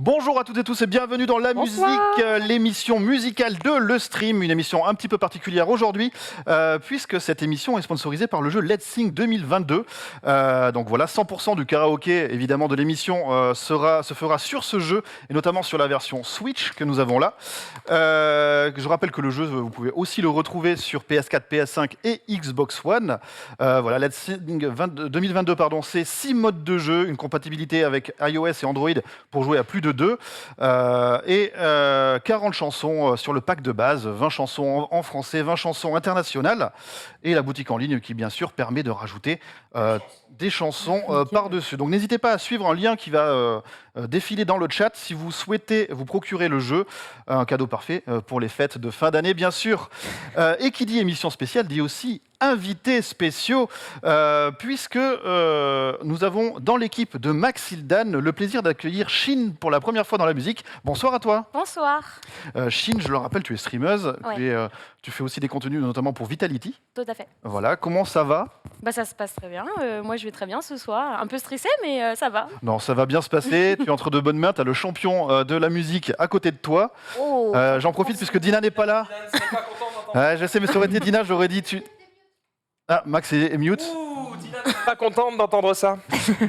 Bonjour à toutes et tous et bienvenue dans La Musique, l'émission musicale de Le Stream, une émission un petit peu particulière aujourd'hui, puisque cette émission est sponsorisée par le jeu Let's Sing 2022. Donc voilà, 100% du karaoké évidemment de l'émission se fera sur ce jeu, et notamment sur la version Switch que nous avons là. Je rappelle que le jeu, vous pouvez aussi le retrouver sur PS4, PS5 et Xbox One. Voilà, Let's Sing 2022, c'est 6 modes de jeu, une compatibilité avec iOS et Android pour jouer à plus de 2, et 40 chansons sur le pack de base, 20 chansons en français, 20 chansons internationales, et la boutique en ligne qui bien sûr permet de rajouter des chansons par-dessus. Donc n'hésitez pas à suivre un lien qui va défiler dans le chat si vous souhaitez vous procurer le jeu, un cadeau parfait pour les fêtes de fin d'année bien sûr. Et qui dit émission spéciale dit aussi invités spéciaux, puisque nous avons dans l'équipe de Maxildan le plaisir d'accueillir Chine pour la première fois dans la musique. Bonsoir à toi. Bonsoir. Chine, je le rappelle, tu es streameuse, Ouais. tu fais aussi des contenus notamment pour Vitality. Tout à fait. Voilà, comment ça va? Ça se passe très bien. Moi, je vais très bien ce soir. Un peu stressée, mais ça va. Non, ça va bien se passer, tu es entre de bonnes mains, tu as le champion de la musique à côté de toi. Oh. J'en profite puisque Dina n'est pas là. Je sais, mais ça aurait été Dina, j'aurais dit... Ah, Max est mute. Dina n'est pas contente d'entendre ça.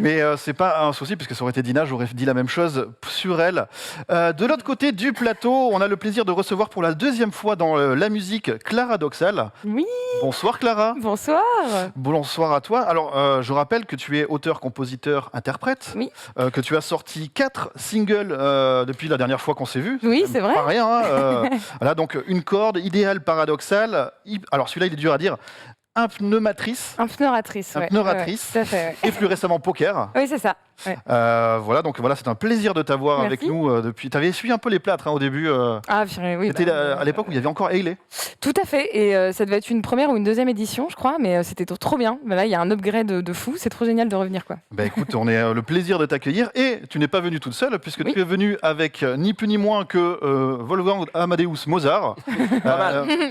Mais c'est pas un souci, puisque ça aurait été Dina, j'aurais dit la même chose sur elle. De l'autre côté du plateau, on a le plaisir de recevoir pour la deuxième fois dans la musique Clara Doxal. Oui. Bonsoir Clara. Bonsoir. Bonsoir à toi. Alors, je rappelle que tu es auteur, compositeur, interprète. Oui. Que tu as sorti 4 singles depuis la dernière fois qu'on s'est vu. Oui, c'est vrai. Pas rien. Voilà, donc une corde, idéal, paradoxal. Alors celui-là, il est dur à dire. Impneuratrice. Impneuratrice, ouais. Impneuratrice. Tout à fait, ouais. Et plus récemment poker. Oui, c'est ça. Ouais. Voilà, donc voilà, c'est un plaisir de t'avoir Merci. avec nous depuis. Tu avais essuyé un peu les plâtres au début. Ah, purée, oui. C'était à l'époque où il y avait encore Hayley. Tout à fait. Et ça devait être une première ou une deuxième édition, je crois, mais c'était trop bien. Mais là, il y a un upgrade de fou. C'est trop génial de revenir, quoi. Bah écoute, on est le plaisir de t'accueillir. Et tu n'es pas venue toute seule, puisque Oui. tu es venue avec ni plus ni moins que Wolfgang Amadeus Mozart,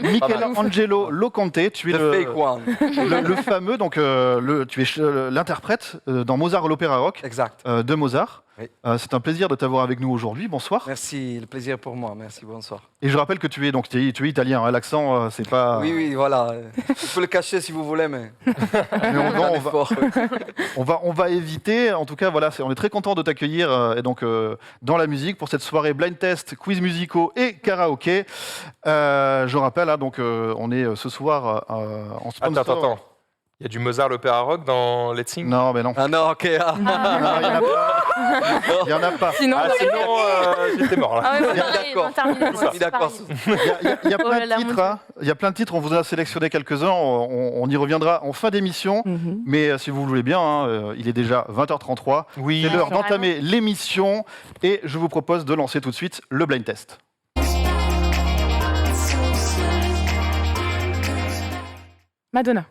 Michelangelo Loconte. Tu es Fake one. le fameux, donc tu es l'interprète dans Mozart l'opéra rock. Exact. De Mozart. Oui. C'est un plaisir de t'avoir avec nous aujourd'hui. Bonsoir. Merci, le plaisir pour moi. Merci, bonsoir. Et je rappelle que tu es italien. Hein, l'accent, c'est pas. Oui, voilà. Je peux le cacher si vous voulez, mais. Mais on va éviter. En tout cas, voilà, on est très content de t'accueillir et donc dans la musique pour cette soirée blind test, quiz musicaux et karaoké. Je rappelle, hein, donc on est ce soir en sponsor. Attends. Il y a du Mozart l'opéra rock dans Let's Sing? Non, mais non. Ah non, ok. Ah. Non, il y en a pas. Sinon, Sinon, j'étais mort là. Ah ouais, D'accord. pareil, D'accord. Il y a Oh plein là de là, titres. mon Hein. Il y a plein de titres. On vous en a sélectionné quelques-uns. On y reviendra en fin d'émission. Mhm. Mais si vous voulez bien, hein, il est déjà 20h33. Oui. C'est l'heure Carrément. d'entamer l'émission. Et je vous propose de lancer tout de suite le blind test. Madonna.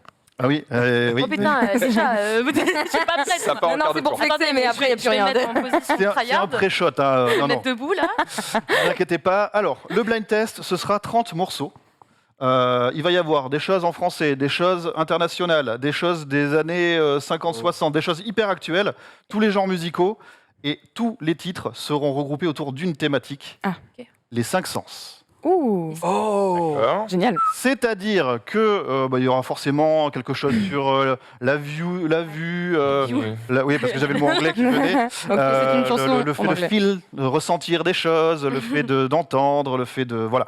Ah oui, oui. Oh putain, déjà, je suis pas prête. Ça part en Non, quart c'est de pour tour. flexer, mais après, il n'y a plus Je vais rien. me mettre en position C'est un tryhard. pré-shot. Hein. Je vais Non, me non, mettre debout là. ne vous inquiétez pas. Alors, le blind test, ce sera 30 morceaux. Il va y avoir des choses en français, des choses internationales, des choses des années 50-60, des choses hyper actuelles, tous les genres musicaux, et tous les titres seront regroupés autour d'une thématique, Ah, ok. les 5 sens. Ouh, Oh. D'accord. génial. C'est-à-dire que il y aura forcément quelque chose sur la vue, oui, parce que j'avais le mot anglais qui venait. Ok, c'est une chanson le fait en de anglais. de ressentir des choses, le fait d'entendre, le fait de voilà.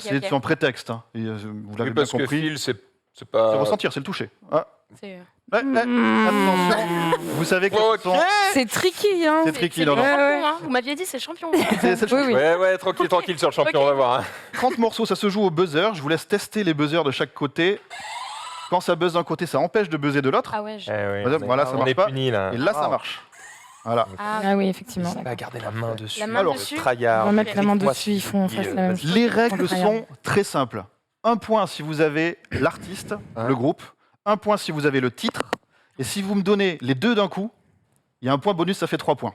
C'est ok. un prétexte. Hein. Et, vous l'avez Oui, bien parce que compris. feel, c'est C'est pas. ressentir, c'est le toucher. Ah. C'est Attention, vous savez que Ok. C'est tricky, hein. c'est tricky. le Non, non. champion, Ouais, ouais. hein. Vous m'aviez dit, c'est le champion. C'est le Oui, oui. Ouais, tranquille sur le champion, Ok. on va voir. Hein. 30 morceaux, ça se joue au buzzer. Je vous laisse tester les buzzers de chaque côté. Quand ça buzz d'un côté, ça empêche de buzzer de l'autre. Ah ouais. Voilà, ça on marche est pas. punis là. Et là, ça marche. Voilà. Ah, Ah oui, effectivement. On va garder la main dessus. La main Alors, dessus. On Tryhard. va mettre la main Explique-moi dessus, si ils font en tu face dis, la même vas-y. chose. Les règles Contre sont très simples. 1 point si vous avez l'artiste, Hein. le groupe. 1 point si vous avez le titre. Et si vous me donnez les deux d'un coup, il y a un point bonus, ça fait 3 points.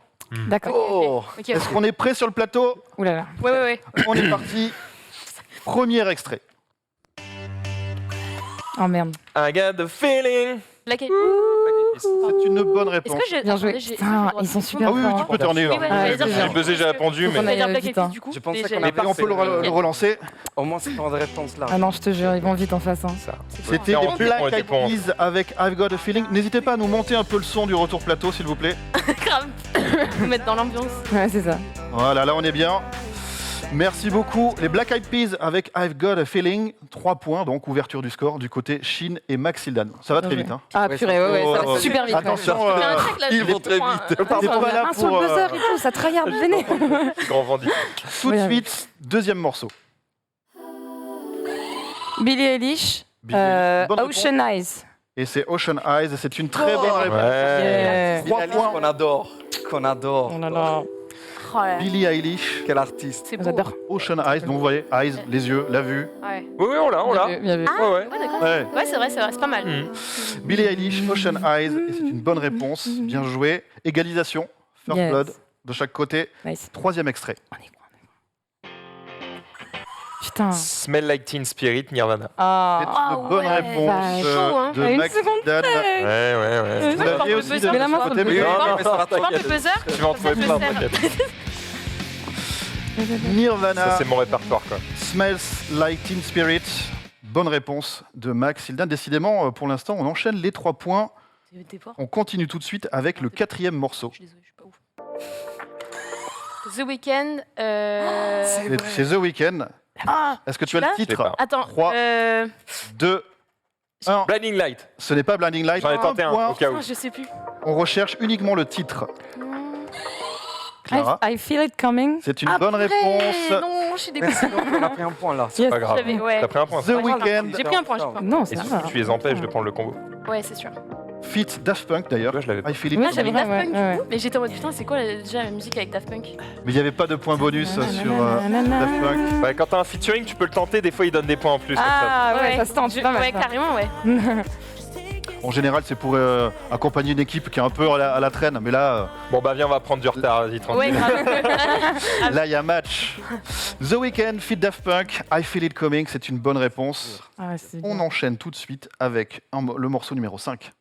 D'accord. Oh. Ok. Est-ce qu'on est prêt sur le plateau? Ouh là là. Ouais. On est parti. Premier extrait. Oh merde. I got the feeling. Black Eyed Ouh. C'est une bonne Est-ce réponse. que j'ai. Bien joué. Attendez, j'ai- Putain, j'ai le ils sont droit de super Ah oui, forts. tu peux terminer. Oui, ouais, hein. j'allais dire, J'ai buzzé, j'ai répondu, Faut qu'on mais. aille J'allais dire vite, Black Eyed hein. Peas, du coup. Je pensais mais qu'on j'allais- avait Et on peut le relancer. Au moins, c'est une bonne réponse là. Ah non, je te jure, ils vont vite en face. Hein. Ça. C'était Ouais, les on Black dépend, Eyed on Peas avec I've Got a Feeling. N'hésitez pas à nous monter un peu le son du retour plateau, s'il vous plaît. Grave. Nous mettre dans l'ambiance. Ouais, c'est ça. Voilà, là on est bien. Merci beaucoup. Les Black Eyed Peas avec I've Got a Feeling. 3 points, donc ouverture du score du côté Shin et Max Hildan. Ça va très vite. Hein. Ah Ouais, purée, ouais, ça Oh, va super vite. Attention, Il y a un truc là, ils je vont sais très pas, vite. T'es pas là Sur le pour, buzzer et tout, ça tryhard véné. Grand vendu. tout de Ouais. suite, deuxième morceau. Billie Eilish, Billie Eilish, bonne réponse. Ocean Eyes. Et c'est Ocean Eyes, et c'est une très bonne réponse. Ouais. Trois Billie Eilish points. qu'on adore. Qu'on adore. Oh là là, Oh là là, Billie Eilish, Quel artiste. c'est beau. j'adore. Ocean Eyes, donc vous voyez, Eyes, les yeux, la vue. Ouais. Oui, oui, on l'a, on l'a. Bien vu. Ah, Ouais, ouais. ouais, d'accord. Ouais. Ouais, c'est vrai, c'est pas mal. Mhm. Billie Eilish, Ocean Eyes, et c'est une bonne réponse. Bien joué. Égalisation, First Yes. Blood, de chaque côté. Nice. Troisième extrait. On y croit. Putain. Smell Like Teen Spirit, Nirvana. C'est Ah. une bonne ouais. réponse Chaud, hein. de À une Max seconde Dan. Ouais, ouais, ouais. Vous Ouais, aviez le aussi buzzer. de Mets la main votre sur le côté, buzzer. mais- Non, mais ça va, Tu portes le t'inquiète. buzzer. Tu vas en trouver je plein, vais faire. t'inquiète. Nirvana, Ça, c'est mon répertoire, quoi. Smells Like Teen Spirit. Bonne réponse de Max Hildan. Décidément, pour l'instant, on enchaîne les 3 points. T'es fort. On continue tout de suite avec le 4e morceau. Je suis désolée, je suis pas ouf. The Weeknd. C'est The Weeknd. Ah, Est-ce que tu as le l'as Je l'ai titre pas. attends. 3, 2, 1. Blinding Light. Ce n'est pas Blinding Light. J'en ai tenté un, point. au cas où. Ah, je sais plus. On recherche uniquement le titre. Clara, I feel it coming. c'est une Ah, bonne purée, réponse. Non, je suis dégoûtée. Donc, on a pris un point là. Yes. Pas grave. J'avais- ouais. T'as pris un point. The ça. Weeknd, J'ai pris un point, j'ai pris un point. Non, Et c'est si pas. tu les empêches de prendre le combo. Ouais, c'est sûr. fit Daft Punk d'ailleurs. Moi, je l'avais pas. I Feel It Oui, Moi, Coming. j'avais vrai, Daft ouais, Punk, ouais. du coup, mais j'étais en mode putain, c'est quoi déjà la musique avec Daft Punk? Mais il n'y avait pas de point bonus sur Daft Punk. Ouais, quand t'as un featuring, tu peux le tenter. Des fois, ils donnent des points en plus. Ah ouais, Ouais. ça se tente, c'est pas mal. Ouais, ça. carrément, ouais. En général, c'est pour accompagner une équipe qui est un peu à la traîne. Mais là, Bon, bah, viens, on va prendre du retard. Vas-y, Ouais, tranquille. grave. là, il y a match. The Weeknd, fit Daft Punk, I Feel It Coming, c'est une bonne réponse. Ah ouais, c'est On bien. enchaîne tout de suite avec le morceau numéro 5.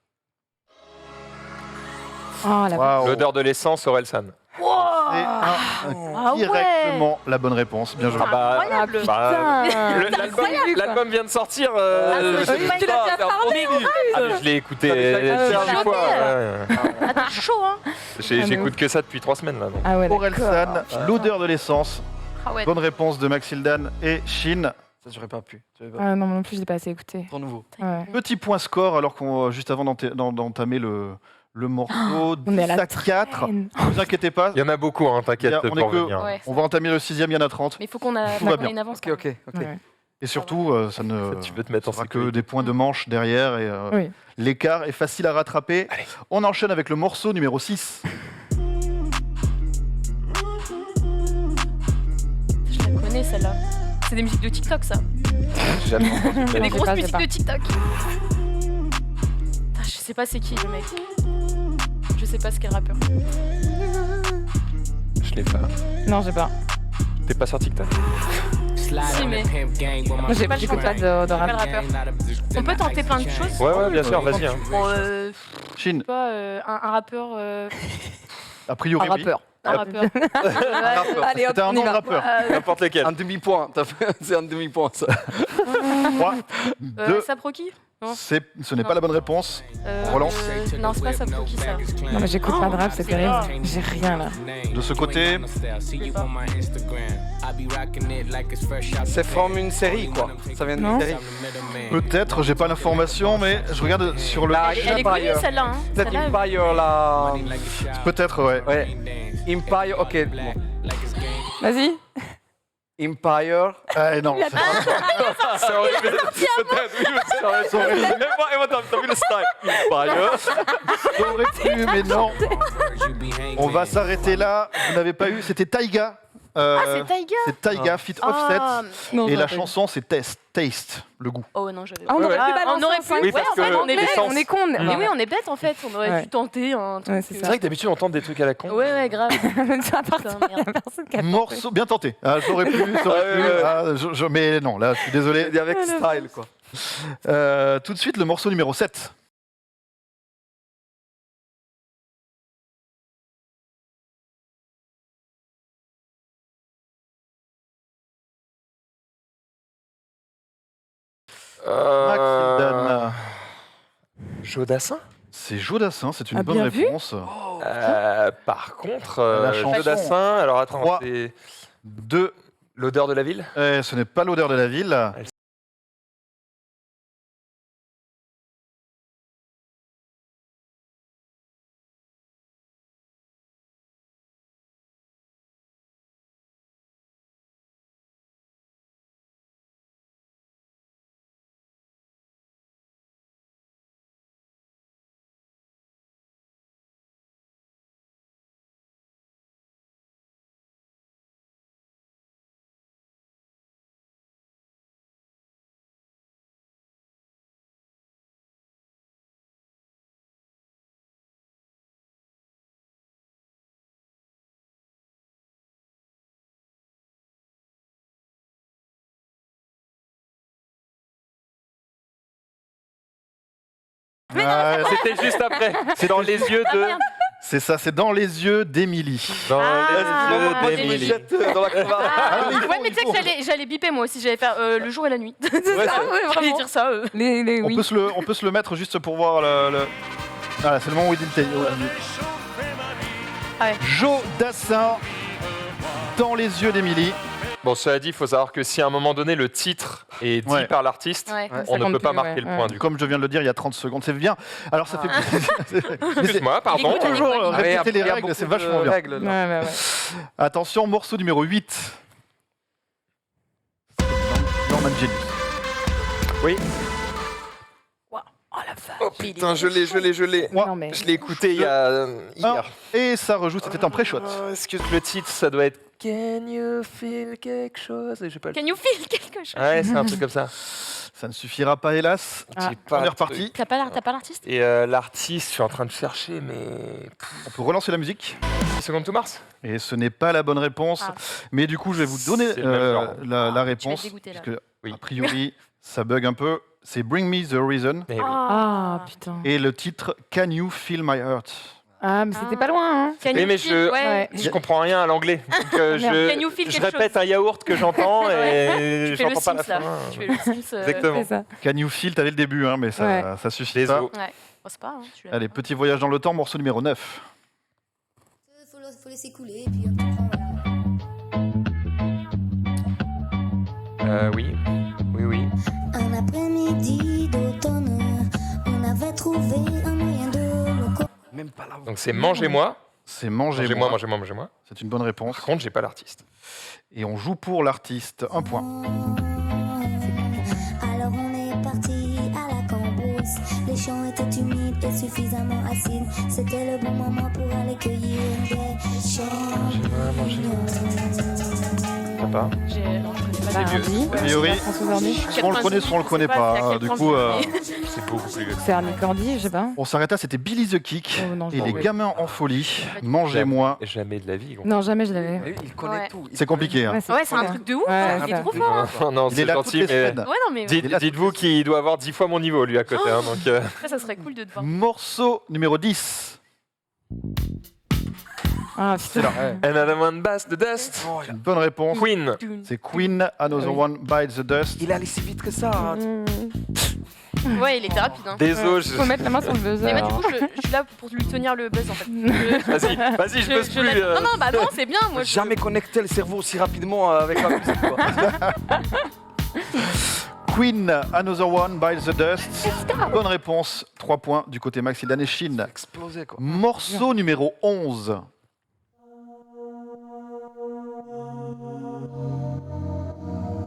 Oh la Waouh. L'odeur de l'essence, Orelsan. C'est Ah ouais. directement la bonne réponse. Bien joué. Ah bah, Incroyable. bah, putain. l'album vient de sortir. Ah, je oui, sais tu pas, l'as c'est un parlé, produit. Ah, mais je l'ai écouté T'as déjà 18 écouté fois. Ah, ouais. t'es chaud, hein. J'écoute que ça depuis 3 semaines là. donc. Ah ouais, Orelsan, l'odeur de l'essence. Ah ouais. Bonne réponse de Max Hildan et Shin. Ça, j'aurais pas pu. Ah non, moi non plus, je l'ai pas assez écouté. Trop nouveau. Ouais. Petit point score, alors qu'on juste avant d'entamer le morceau, On est à 10 la à 4. traîne. Ne vous inquiétez pas. Il y en a beaucoup, hein, t'inquiète. On est pour que- venir. Ouais, On va entamer le 6e, il y en a 30. mais il faut qu'on a Tout va bien. une avance. Ok, ok, ok. Ouais. Et surtout, ça ne Tu peux te mettre en sera que sécurité. des points de manche derrière. Et Oui. l'écart est facile à rattraper. Allez. On enchaîne avec le morceau numéro 6. Je la connais celle-là. C'est des musiques de TikTok, ça. J'ai jamais entendu. C'est Non, des j'ai grosses pas, j'ai musiques pas. de TikTok. Putain, je sais pas c'est qui le mec. Je sais pas ce qu'est le rappeur. Je l'ai pas. Non, j'ai pas. T'es pas sur TikTok? Si, mais Moi, pas le j'écoute pas chanteur. de pas le rap. rappeur. On peut tenter plein de choses. Ouais, ouais, bien sûr, vas-y. hein. Bon, Shin, pas un rappeur. a priori, Un oui. rappeur. Un rappeur. Allez hop, C'était un on y nom de va. rappeur. N'importe lequel. Un demi-point. C'est un demi-point, ça. 3, 2, Saproki ce n'est pas la bonne réponse. Relance. Non, c'est pas Saproki ça. Non, mais j'écoute pas de rap, c'est terrible. J'ai rien là. De ce côté, C'est from une série, quoi. Ça vient Non. d'une série. peut-être, j'ai pas l'information, mais je regarde sur le. Là, Elle est connue celle-là. Hein. Peut-être Celle-là, Empire, là. Peut-être, ouais. Ouais. Empire, ok. Bon. Vas-y. Empire. Ah, non, c'est pas- Ça aurait pu être- peut-être, oui, mais ça aurait pu être- Et moi, t'as vu le style? Empire. ça aurait pu, mais non. On va s'arrêter là. Vous n'avez pas eu. C'était Taiga. Ah, c'est Taiga. C'est Taiga, fit Offset. Ah, Non, Et j'aurais la pas eu. chanson, c'est Taste, le goût. oh non, j'avais Ah, on aurait Ouais, pu ouais. balancer On aurait un pu. cinq. Oui, parce Ouais, en fait, que on est l'essence. On est con. Mais oui, on est bête en fait. On aurait Ouais. pu tenter un truc. Ouais, c'est C'est vrai que d'habitude, on tente des trucs à la con. Ouais, ouais, grave. Ça appartient Putain, merde. à personne qui a Morceau, bien tenté. Ah, j'aurais pu, Ouais, ouais. mais non, là, je suis désolé. Avec style, quoi. Tout de suite, le morceau numéro 7. Maxildan. Jodassin. C'est Jodassin, c'est une Ah, bonne bien vu. réponse. Par contre, La chanson. Jodassin, alors attends, 3. c'est 2. l'odeur de la ville. Ce n'est pas l'odeur de la ville. C'était juste après. C'est dans les yeux de. C'est ça, c'est dans les yeux d'Émilie. Dans Ah, les yeux d'Émilie. Dans la crevard. mais il faut, Ouais, mais tu sais il faut. que j'allais biper moi aussi, j'allais faire le jour et la nuit. Ouais, J'allais dire ça. Les On, oui. peut se le mettre juste pour voir le... Ah, c'est le moment où il dit le Ah ouais. Jodassin, dans les yeux d'Émilie. Bon, cela dit, il faut savoir que si à un moment donné le titre est dit Ouais. par l'artiste, Ouais. on ne compte peut pas plus, marquer ouais. le point du coup. Comme je viens de le dire il y a 30 secondes, c'est bien. Alors ça fait plaisir. Mais c'est- Excuse-moi, pardon. Il écoute, toujours il écoute. répéter les règles, c'est vachement bien. Règles, là. Ouais. Attention, morceau numéro 8. Norman Genius. Oui. Oh la vache. Oh putain, je l'ai. Ouais. Non, mais... Je l'ai écouté il y a hier. Et ça rejoue, c'était un pré-shot. Excuse le titre, ça doit être Can you feel quelque chose? Et j'ai pas le... Can you feel quelque chose? Ouais, c'est un truc comme ça. Ça ne suffira pas, hélas. J'ai pas On est le reparti. T'as pas l'artiste? Et l'artiste, je suis en train de chercher, mais. On peut relancer la musique. 10 secondes to Mars. Et ce n'est pas la bonne réponse. Ah. Mais du coup, je vais vous donner C'est le même genre. la réponse. dégoûter, là. Puisque, Oui. a priori, ça bug un peu. C'est Bring Me the Reason. Mais oui. Ah, putain. Et le titre Can You Feel My Heart. Ah, mais c'était pas loin, hein. Can Oui, you mais feel- Ouais. Je comprends rien à l'anglais. Donc, Can you feel je quelque répète chose un yaourt que j'entends et Tu fais le j'entends pas la Sims là. fin. Tu fais le Sims. Exactement. C'est ça. Can You Feel, t'avais le début, hein, mais ça, Ouais. ça suffit Désolé. pas. Ouais. Bon, c'est pas, hein, tu l'as Allez, pas. petit voyage dans le temps, morceau numéro 9. Faut laisser couler, et puis on prend. Oui. Oui. Un après-midi d'automne, on avait trouvé un moyen de le Même pas là. Donc c'est Mangez-moi. C'est Mangez-moi. Mangez-moi. C'est une bonne réponse. Par contre, j'ai pas l'artiste. Et on joue pour l'artiste. Un point. Alors on est parti à la cambrousse. Les champs étaient humides et suffisamment acides. C'était le bon moment pour aller cueillir des champignons. Pas. Non, je connais pas. Bah, vieux. Hardy. A priori, François Hardy. soit on le connaît, soit on le connaît Je sais pas. c'est à quel Du point coup, je- C'est beaucoup plus vieux. C'est Arnie Cordy, je sais pas. on s'arrête là. C'était Billy the Kick Oh, non, je et m'en les rappelle. gamins en folie. Mangez-moi. Jamais de la vie. gros. Non, jamais je l'avais. Mais il connaît Ouais. tout. C'est compliqué. Hein. Ouais, c'est un truc de ouf. Ouais, hein, il est ça. trop fort. Non, non, Il est c'est là toutes gentil, les mais semaines. Ouais, non, mais Il est là dites-vous qu'il doit avoir 10 fois mon niveau, lui, à côté. hein, donc, après, ça serait cool de te voir. Morceau numéro 10. Ah, C'est putain. là. Another one bites the dust. Une bonne réponse. Queen. C'est Queen, Another One Bites the Dust. Il est allé si vite que ça. hein. Ouais, il était rapide. Hein. Désolé. Faut mettre la main sur le buzzer. Mais bah, du coup, je suis là pour lui tenir le buzz en fait. Vas-y, je buzz plus. l'aide. Non, non, bah non, c'est bien. Moi, je- Jamais connecté le cerveau aussi rapidement avec la musique. Quoi. Queen, Another One Bites the Dust. Bonne réponse. 3 points du côté Maxildan et Shin. Explosé quoi. Morceau numéro 11.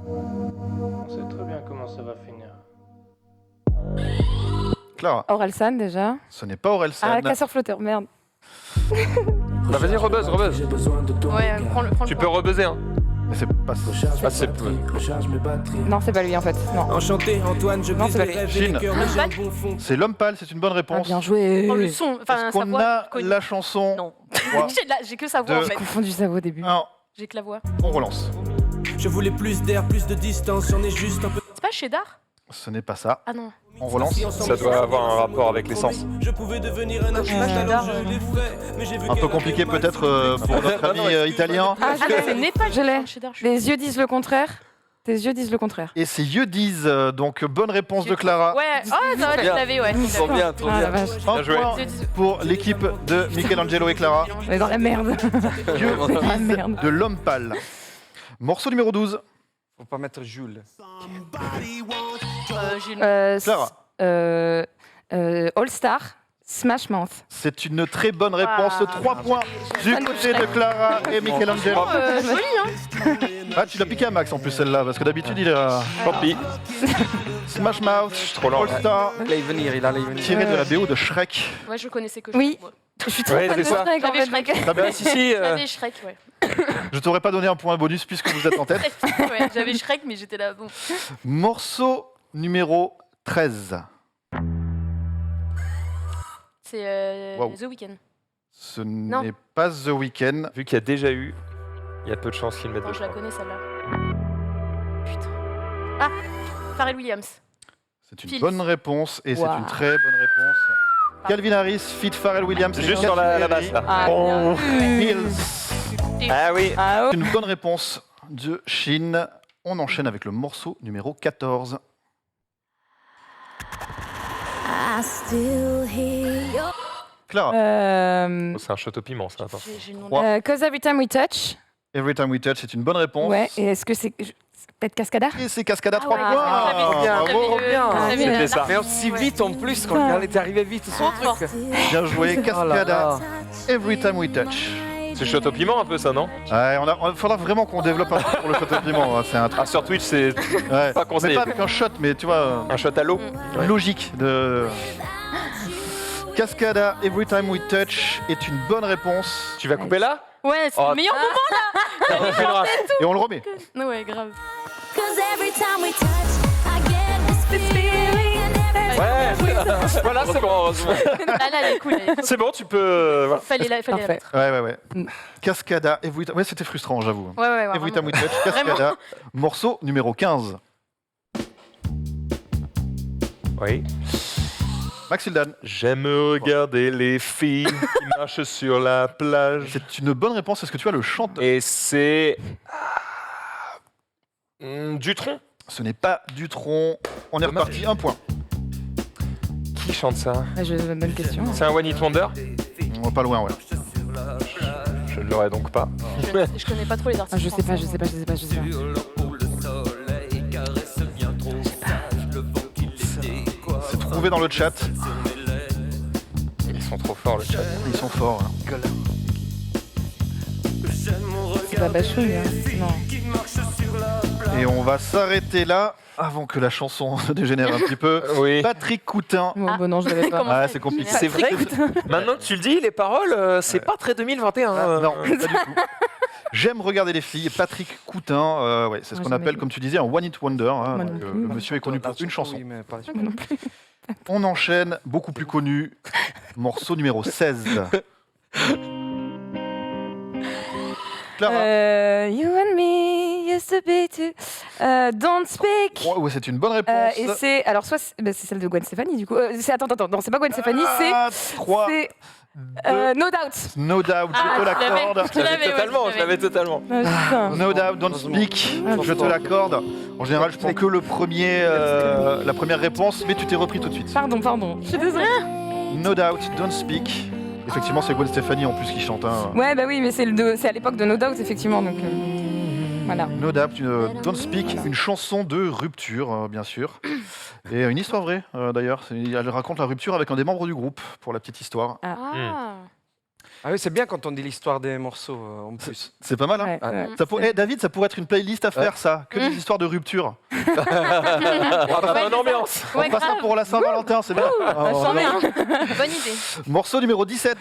On sait très bien comment ça va finir. Clara, Orelsan déjà. ce n'est pas Orelsan. Ah, casseur flotteur, merde. Bah, vas-y, rebuzz. Ouais, prends-le. Tu peux rebuzzer. Hein. Mais c'est pas Ah, c'est Non, c'est pas lui en fait. Non. Enchanté Antoine, je Non, brise c'est les pas rêves Chine. et les cœurs, mais j'ai un bon fond. C'est l'homme pâle, c'est une bonne Ah, réponse. bien joué. Prends le son. Enfin, Est-ce sa qu'on voix. a connue. la chanson Non. 3, J'ai que sa voix en Deux. fait. Confondu ça au début. 1, J'ai que la voix. on relance. Je voulais plus d'air, plus de distance, j'en ai juste un peu. C'est pas Cheddar? Ce n'est pas ça. Ah non. On relance. Ça doit avoir un rapport avec l'essence. Je pouvais devenir un artiste, Cheddar, alors je l'ai fait, mais j'ai vu Un peu qu'elle compliqué avait pas peut-être de pour notre ami italien. Ah, Ah, je l'ai. c'est Népal. Je l'ai. Cheddar. Les yeux disent le contraire. Tes yeux disent le contraire. Et ses yeux disent, donc bonne réponse de Clara. Ouais, oh, ça va, tu Bien. l'avais, ouais. Trop bien, trop Ah la bien. vache, Un Bien joué. point pour l'équipe de Michelangelo et Clara. on est dans la merde. Yeux Ah, disent merde. de l'homme pâle. Morceau numéro 12. Faut pas mettre Jules. J'ai une- Clara. All Star, Smash Mouth. C'est une très bonne réponse. Ah. 3 points du côté de Clara et Michelangelo. joli, hein. Ah, tu l'as piqué à Max en plus celle-là, parce que d'habitude il est Tant pis. Smash Mouth, trop lent. All Star, Il allait y venir, il allait y venir. tiré de la BO de Shrek. Moi, je connaissais que Oui. Shrek, moi. Je suis trop Ouais, fan c'est de ça. Shrek, en J'avais fait. Shrek. Ah ben, Si, si. J'avais Shrek, ouais. je t'aurais pas donné un point bonus puisque vous êtes en tête. Ouais, j'avais Shrek, mais j'étais là, bon. Morceau numéro 13. C'est Wow. The Weeknd. Ce n'est pas The Weeknd. Vu qu'il y a déjà eu, il y a peu de chances qu'il le mette Attends, je la dedans. connais, celle-là. Putain. Ah, Pharrell Williams. C'est une Phil. bonne réponse et c'est Wow. une très bonne réponse. Calvin Harris, feat Pharrell Williams. Juste sur la basse là. Ah, Oh. Hills. Ah oui. Ah, Une bonne réponse de Shin. On enchaîne avec le morceau numéro 14. I still hear your Clara. Oh, c'est un shot au piment, ça. Attends. J'ai le nom de- Trois. Cause Every Time We Touch. Every Time We Touch, c'est une bonne réponse. Ouais, et est-ce que c'est peut-être Cascada? Et c'est Cascada, Ah 3 ouais, points. j'avais- bien, j'avais Bravo. le- bien. j'avais C'était le- ça. Mais aussi Ouais. vite en plus, quand elle est arrivée vite, son Trop truc. Bien joué, Oh là Cascada. là. Every Time We Touch. C'est shot au piment un peu ça, non? Ouais, il faudra vraiment qu'on développe un peu pour le shot au piment. hein, C'est un truc. Ah, sur Twitch, c'est Ouais. pas Mais conseillé. pas avec un shot, mais tu vois, Un shot à l'eau. logique de. Cascada, Every Time We Touch est une bonne réponse. Tu vas couper là? Ouais, c'est Oh. le meilleur moment. On filera. Et on le remet. Non, ouais, grave. Cause every time we touch, I get this feeling and every Ouais. Voilà, c'est bon. heureusement. Ah là, elle est cool. Elle est cool. C'est bon, tu peux. Voilà. Fallait la Parfait. mettre. Ouais. Mm. Cascada, Every Time. Ouais, c'était frustrant, j'avoue. Ouais, ouais, ouais. Every vraiment. Time We Touch, Cascada, morceau numéro 15. Oui. Maxildan, J'aime regarder les filles qui marchent sur la plage. c'est une bonne réponse. Est-ce que tu as le chanteur? Et c'est. Dutronc. Ce n'est pas Dutronc. On est Dommage. reparti, un point. Qui chante ça? Bonne question. C'est un One Hit Wonder? On va pas loin, ouais. Je ne l'aurais donc pas. Je connais pas trop les Ah, artistes. je sais pas. C'est trouvé dans le chat. Ils sont trop forts, le chat. Ils sont forts. hein. C'est pas Bachouille, hein. Non. Et on va s'arrêter là avant que la chanson dégénère un petit peu. Oui. Patrick Coutin. Bon, non, je l'avais pas. Comment Ah, ça, c'est compliqué. génial. C'est vrai que maintenant que tu le dis, les paroles, c'est pas très 2021. Ah, non, pas du tout. J'aime regarder les filles. Patrick Coutin, ouais, c'est ce Moi, qu'on jamais appelle, vu. comme tu disais, un one hit wonder. hein. Moi Donc, non plus. le monsieur est connu pour une chanson. Oui, mais pas les Moi non plus. On enchaîne, beaucoup plus connu, morceau numéro 16. Clara. You and me used to be two. Don't speak. Ouais, c'est une bonne réponse. Et c'est alors soit c'est celle de Gwen Stefani du coup. Attends, non, c'est pas Gwen Stefani, c'est 3, c'est No Doubt. No Doubt, je te Ah, je l'accorde. l'avais. Je l'avais totalement, je l'avais totalement. Ah, putain. No Doubt, Don't Speak, Ah, je te l'accorde. En général, je prends que le premier, la première réponse, mais tu t'es repris tout de suite. Pardon. Je suis désolée. No Doubt, Don't Speak. Effectivement, c'est Gwen Stefani en plus qui chante. Hein. Ouais, bah oui, mais c'est à l'époque de No Doubt effectivement donc voilà. No Doubt, Don't Speak, une chanson de rupture, bien sûr. Et une histoire vraie, d'ailleurs. Elle raconte la rupture avec un des membres du groupe, pour la petite histoire. Ah. Ah oui, c'est bien quand on dit l'histoire des morceaux en plus. C'est pas mal, hein? Ouais, ouais. Ça David, ça pourrait être une playlist à faire, ça. Que des histoires de rupture. On va pas Ouais, bonne ambiance. On Ouais, fera ça grave. pour la Saint-Valentin, c'est bien. Ah, j'en ai un. Bonne idée. Morceau numéro 17.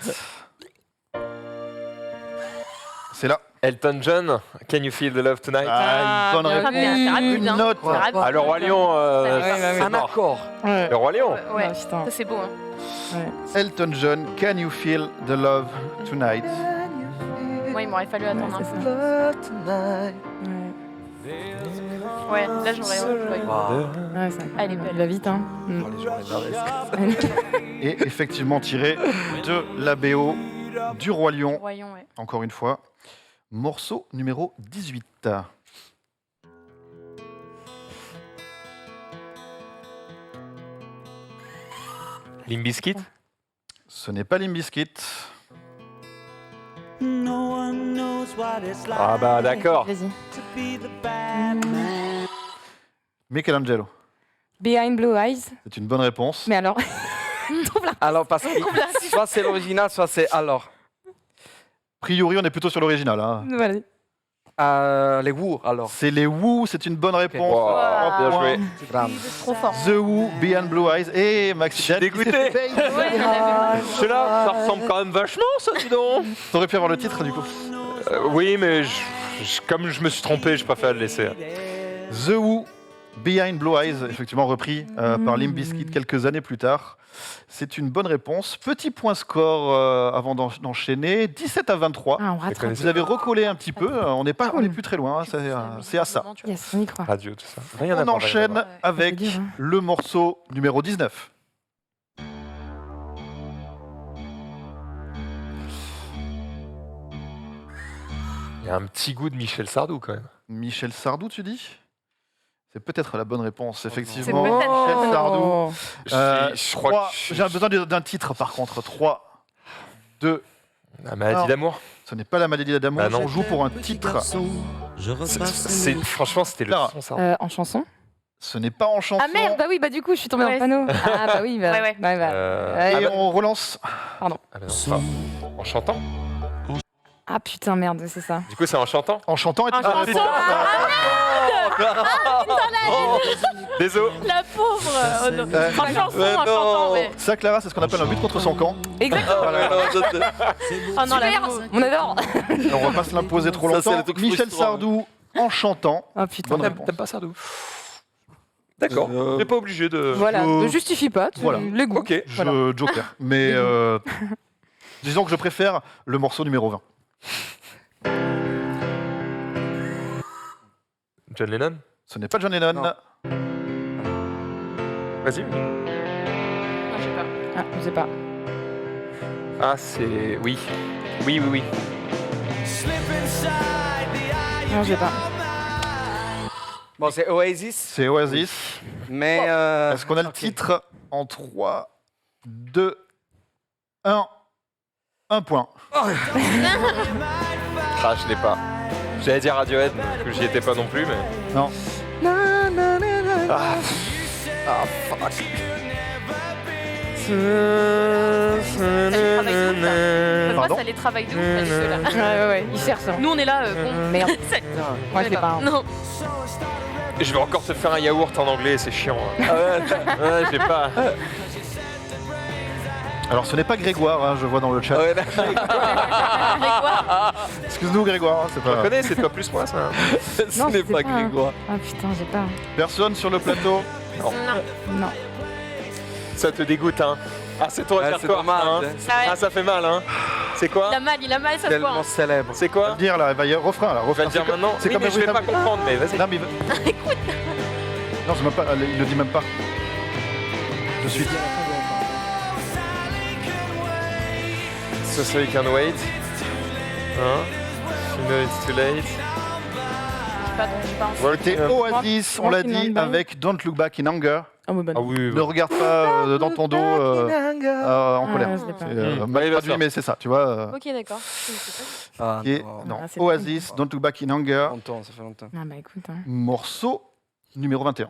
C'est là. Elton John, Can You Feel the Love Tonight? Ah, une bonne bien, réponse. c'est rapide, Une hein. note. C'est rapide. Ah, le Roi Lion, Ouais, c'est Un mort. accord. Ouais. Le Roi Lion. Ouais, Ah, putain. ça c'est beau. Hein. Elton John, Can You Feel the Love Tonight? Moi, il m'aurait fallu attendre un c'est peu. Ouais. Ouais, là j'aurais pas eu. Ouais, ça. Elle est belle. Elle va vite hein. Oh, les journées d'arrest. Et effectivement tiré de la BO du Roi Lion. Voyons, ouais. Encore une fois. Morceau numéro 18. Limp Bizkit. Ce n'est pas Limp Bizkit. Ah bah d'accord. Vas-y. Michelangelo. Behind Blue Eyes. C'est une bonne réponse. Mais alors, trouve la. Alors, parce que soit c'est l'original, soit c'est alors. A priori, on est plutôt sur l'original. Hein. Voilà. Les Who, alors. C'est les Who, c'est une bonne réponse. Wow, bien joué. Trop fort. The Who, Behind Blue Eyes. Et Maxime. Dégoûté. Ouais, j'en avais vu. Celui-là, ça ressemble quand même vachement, ça, dis donc. T'aurais pu avoir le titre du coup. Oui, mais comme je me suis trompé, je préfère le laisser. The Who, Behind Blue Eyes, effectivement repris par Limp Bizkit quelques années plus tard. C'est une bonne réponse. Petit point score avant d'enchaîner. 17-23. Ah, on rattrape. Vous avez recollé un petit peu. On n'est plus très loin. Hein, c'est à ça. Yes, on y croit. Radio, tout ça. Rien à On voir, enchaîne rien à voir. avec C'est dur, hein. le morceau numéro 19. Il y a un petit goût de Michel Sardou, quand même. Michel Sardou, tu dis? C'est peut-être la bonne réponse, C'est effectivement. peut-être. Michel Sardou. Je crois que... J'ai besoin d'un titre, par contre. 3, 2. La maladie Alors, d'amour. Ce n'est pas la maladie d'amour. Bah non. On joue pour un titre. Franchement, c'était le Clara. son, ça. En chanson. Ce n'est pas en chanson. Ah merde, bah oui, bah du coup, je suis tombée dans Ouais. le panneau. Ah bah oui, bah. Ouais. bah. Et on relance. Ah, mais non, pas. En chantant. Ah putain, merde, c'est ça. Du coup, c'est en chantant. En chantant et En tu as la chanson. réponse. Désolé. La pauvre. Oh, non. En chanson, Ouais, en chantant, non. mais. Ça, Clara, c'est ce qu'on appelle un but contre son camp. Exactement. Oh non, la Super, pauvre. on adore. Et on va pas se l'imposer trop Ça, c'est longtemps. le truc Michel frustrant. Sardou en chantant. Oh putain. Bonne réponse. T'aimes pas Sardou? D'accord. T'es pas obligé de... Voilà, Je- ne justifie pas. Voilà. Le goût. Ok. Je Joker. Mais disons que je préfère le morceau numéro 20. John Lennon. Ce n'est pas John Lennon. Non. Vas-y. Non, je sais pas. Ah, je sais pas. Ah, c'est... Oui. Oui, oui, oui. Non, je sais pas. Bon, c'est Oasis, C'est Oasis. mais. Est-ce qu'on a le ok. titre en 3, 2, 1. Un point. Ah, je l'ai pas. J'allais dire Radiohead, mais que j'y étais pas non plus, mais... Non. Ah, fuck. Pardon Ça les travaille de ouf, pas du tout, là. Ouais, il cherche. Hein. Nous, on est là. Bon. Merde. C'est- Moi, je l'ai pas. Hein. Non. Et je vais encore te faire un yaourt en anglais, c'est chiant. Hein. Ouais, j'ai pas... Alors ce n'est pas Grégoire, hein, je vois dans le chat. Ouais, d'accord. Excuse-nous Grégoire, hein, c'est Je pas... connais, c'est pas plus moi, ça. Ce Non, n'est je sais pas pas. Grégoire. Ah putain, j'ai pas. Personne sur le plateau. Non. Non. Ça te dégoûte, hein. Ah, c'est ton Ouais, c'est répertoire, dommage. hein. Ah ouais. Ah, ça fait mal, hein. C'est quoi? Il a mal, ça se voit. Tellement hein. célèbre. C'est On va quoi? le dire là, il va y avoir refrain là. Tu vas Refrain. le dire C'est maintenant? c'est Oui, comme mais je vais every pas time- comprendre, mais vas-y. Non, mais non, c'est même pas, il le dit même pas. Je suis. So you can wait. Hein? You know it's too late. J'ai pas envie. C'était Oasis, on l'a dit, Walking on by. avec Don't Look Back in Anger. Ah, bah, Ah oui, Ne regarde pas dans ton dos en colère. je l'ai pas. C'est mal Oui, bien traduit, sûr. mais c'est ça, tu vois. Ok, d'accord. Ah, Qui est- non. non, Ah, c'est Oasis, Don't Look Back in Anger, Longtemps, ça fait longtemps. Ah bah écoute. Hein. morceau numéro 21.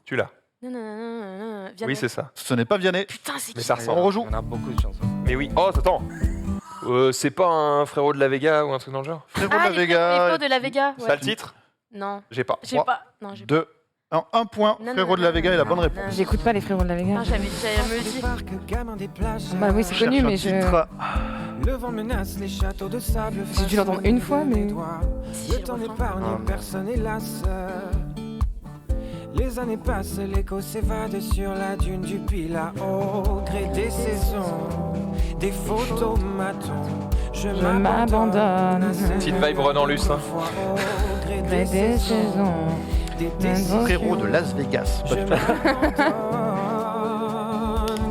tu l'as. Non. Oui, Vianney. c'est ça. Ce n'est pas Vianney. Putain, c'est Mais qui ça On ressemble. rejoue. Il y en a beaucoup de chansons. Mais oui. Oh, attends. C'est pas un frérot de la Vega ou un truc dans le genre? Frérot Ah, de la les Vega. frérots de la Vega. Ça Ouais. le titre? Non, J'ai pas. j'ai Trois. pas. Non, j'ai pas. 2, 1 point. Non, Frérot non, de la non, Vega est la bonne non, réponse. non. J'écoute pas les frérots de la Vega. Non, j'avais me dit. Bah oui, c'est connu, Cherche un mais je. titre. Le vent menace les châteaux de sable. J'ai dû l'entendre une fois, mais. Si, Le j'ai temps le refrain. n'épargne personne, hélas. Les années passent, l'écho s'évade sur la dune du Pilat. Au gré des saisons, des photomatons, je m'abandonne. Petite vibe Renan Luce, hein. Au gré Des des saisons, saisons. des décisions. Frérot de Las Vegas. Je m'abandonne.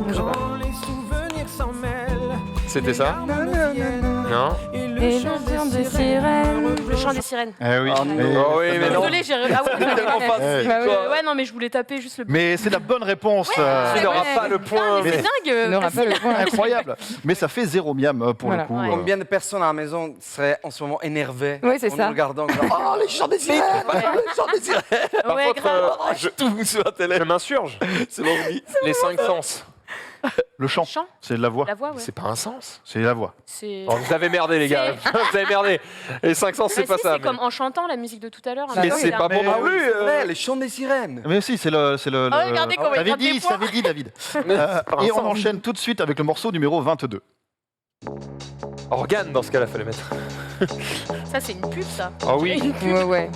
Je sais pas. Quand les souvenirs s'en mêlent. C'était ça? Les larmes viennent Non. Et le chant des sirènes. Le chant des sirènes. Eh oui. Oh, mais, Oh oui, mais non. Désolé, j'ai. Ah ouais, Tellement facile, Bah oui. quoi. ouais, non, mais je voulais taper juste le. mais c'est la bonne réponse. Tu n'auras ouais. pas le point. Mais c'est Il dingue. n'aura pas le point. Incroyable. Mais ça fait 0 miam pour Voilà. le coup. Ouais. Combien de personnes à la maison seraient en ce moment énervées Oui, c'est en ça. nous regardant comme ça, oh, les chants des sirènes Les chants des sirènes Par Ouais, contre, grave. je, Tout sur la télé je m'insurge. C'est l'ordi. Les 5 sens. Le chant, Chant, c'est de la voix. la voix, ouais. C'est pas un sens. C'est la voix. C'est. Oh, vous avez merdé, les gars. Vous avez merdé. Les 5 sens, c'est Bah pas si, ça. c'est comme en chantant la musique de tout à l'heure. un Mais peu, c'est là. pas bon. Mais- non Ah oui, plus, c'est vrai, les chants des sirènes Mais si, c'est le. Oh, regardez comment il T'avais gratte des dit, points. t'avais dit, David. pas un Et on sens. enchaîne tout de suite avec le morceau numéro 22. Organe, dans ce cas-là, fallait mettre. Ça, c'est une pub, ça. Ah oui. Ouais, ouais.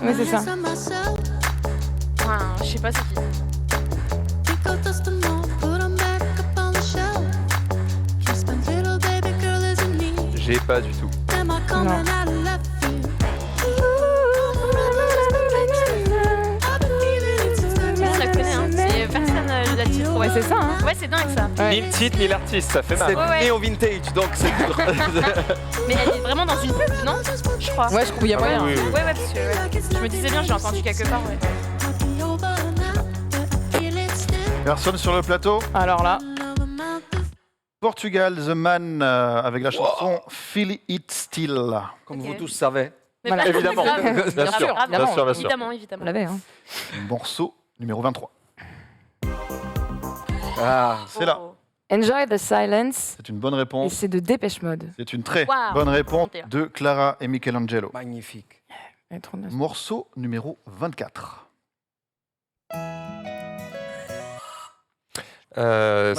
Ouais, c'est ça. Enfin, je sais pas c'est qui. J'ai pas du tout. Non. On la connaît, hein. C'est personne la titre. Ouais, c'est ça, hein. Ouais, c'est dingue ça. Ouais. Ni le titre, ni l'artiste, ça fait C'est mal. Ouais. néo vintage, donc c'est dur. Mais elle est vraiment dans une pub, non? Je crois. Ouais, je trouve qu'il y a Ah moyen. oui, oui, oui. Ouais, parce que je me disais bien, j'ai entendu quelque part, ouais. Personne sur le plateau. Alors là, Portugal, The Man, avec la chanson Feel It Still. Comme Ok. vous tous savez. Mais Voilà. pas- Évidemment. grave. Bien Grave, sûr, grave. bien sûr, bien sûr. Évidemment, on évidemment. l'avait, hein. Morceau numéro 23. Ah, C'est là. Oh. Enjoy the silence. C'est une bonne Et réponse. c'est de Dépêche Mode. C'est une très Wow. bonne réponse de Clara et Michelangelo. magnifique. Elle est trop naze. Morceau numéro 24.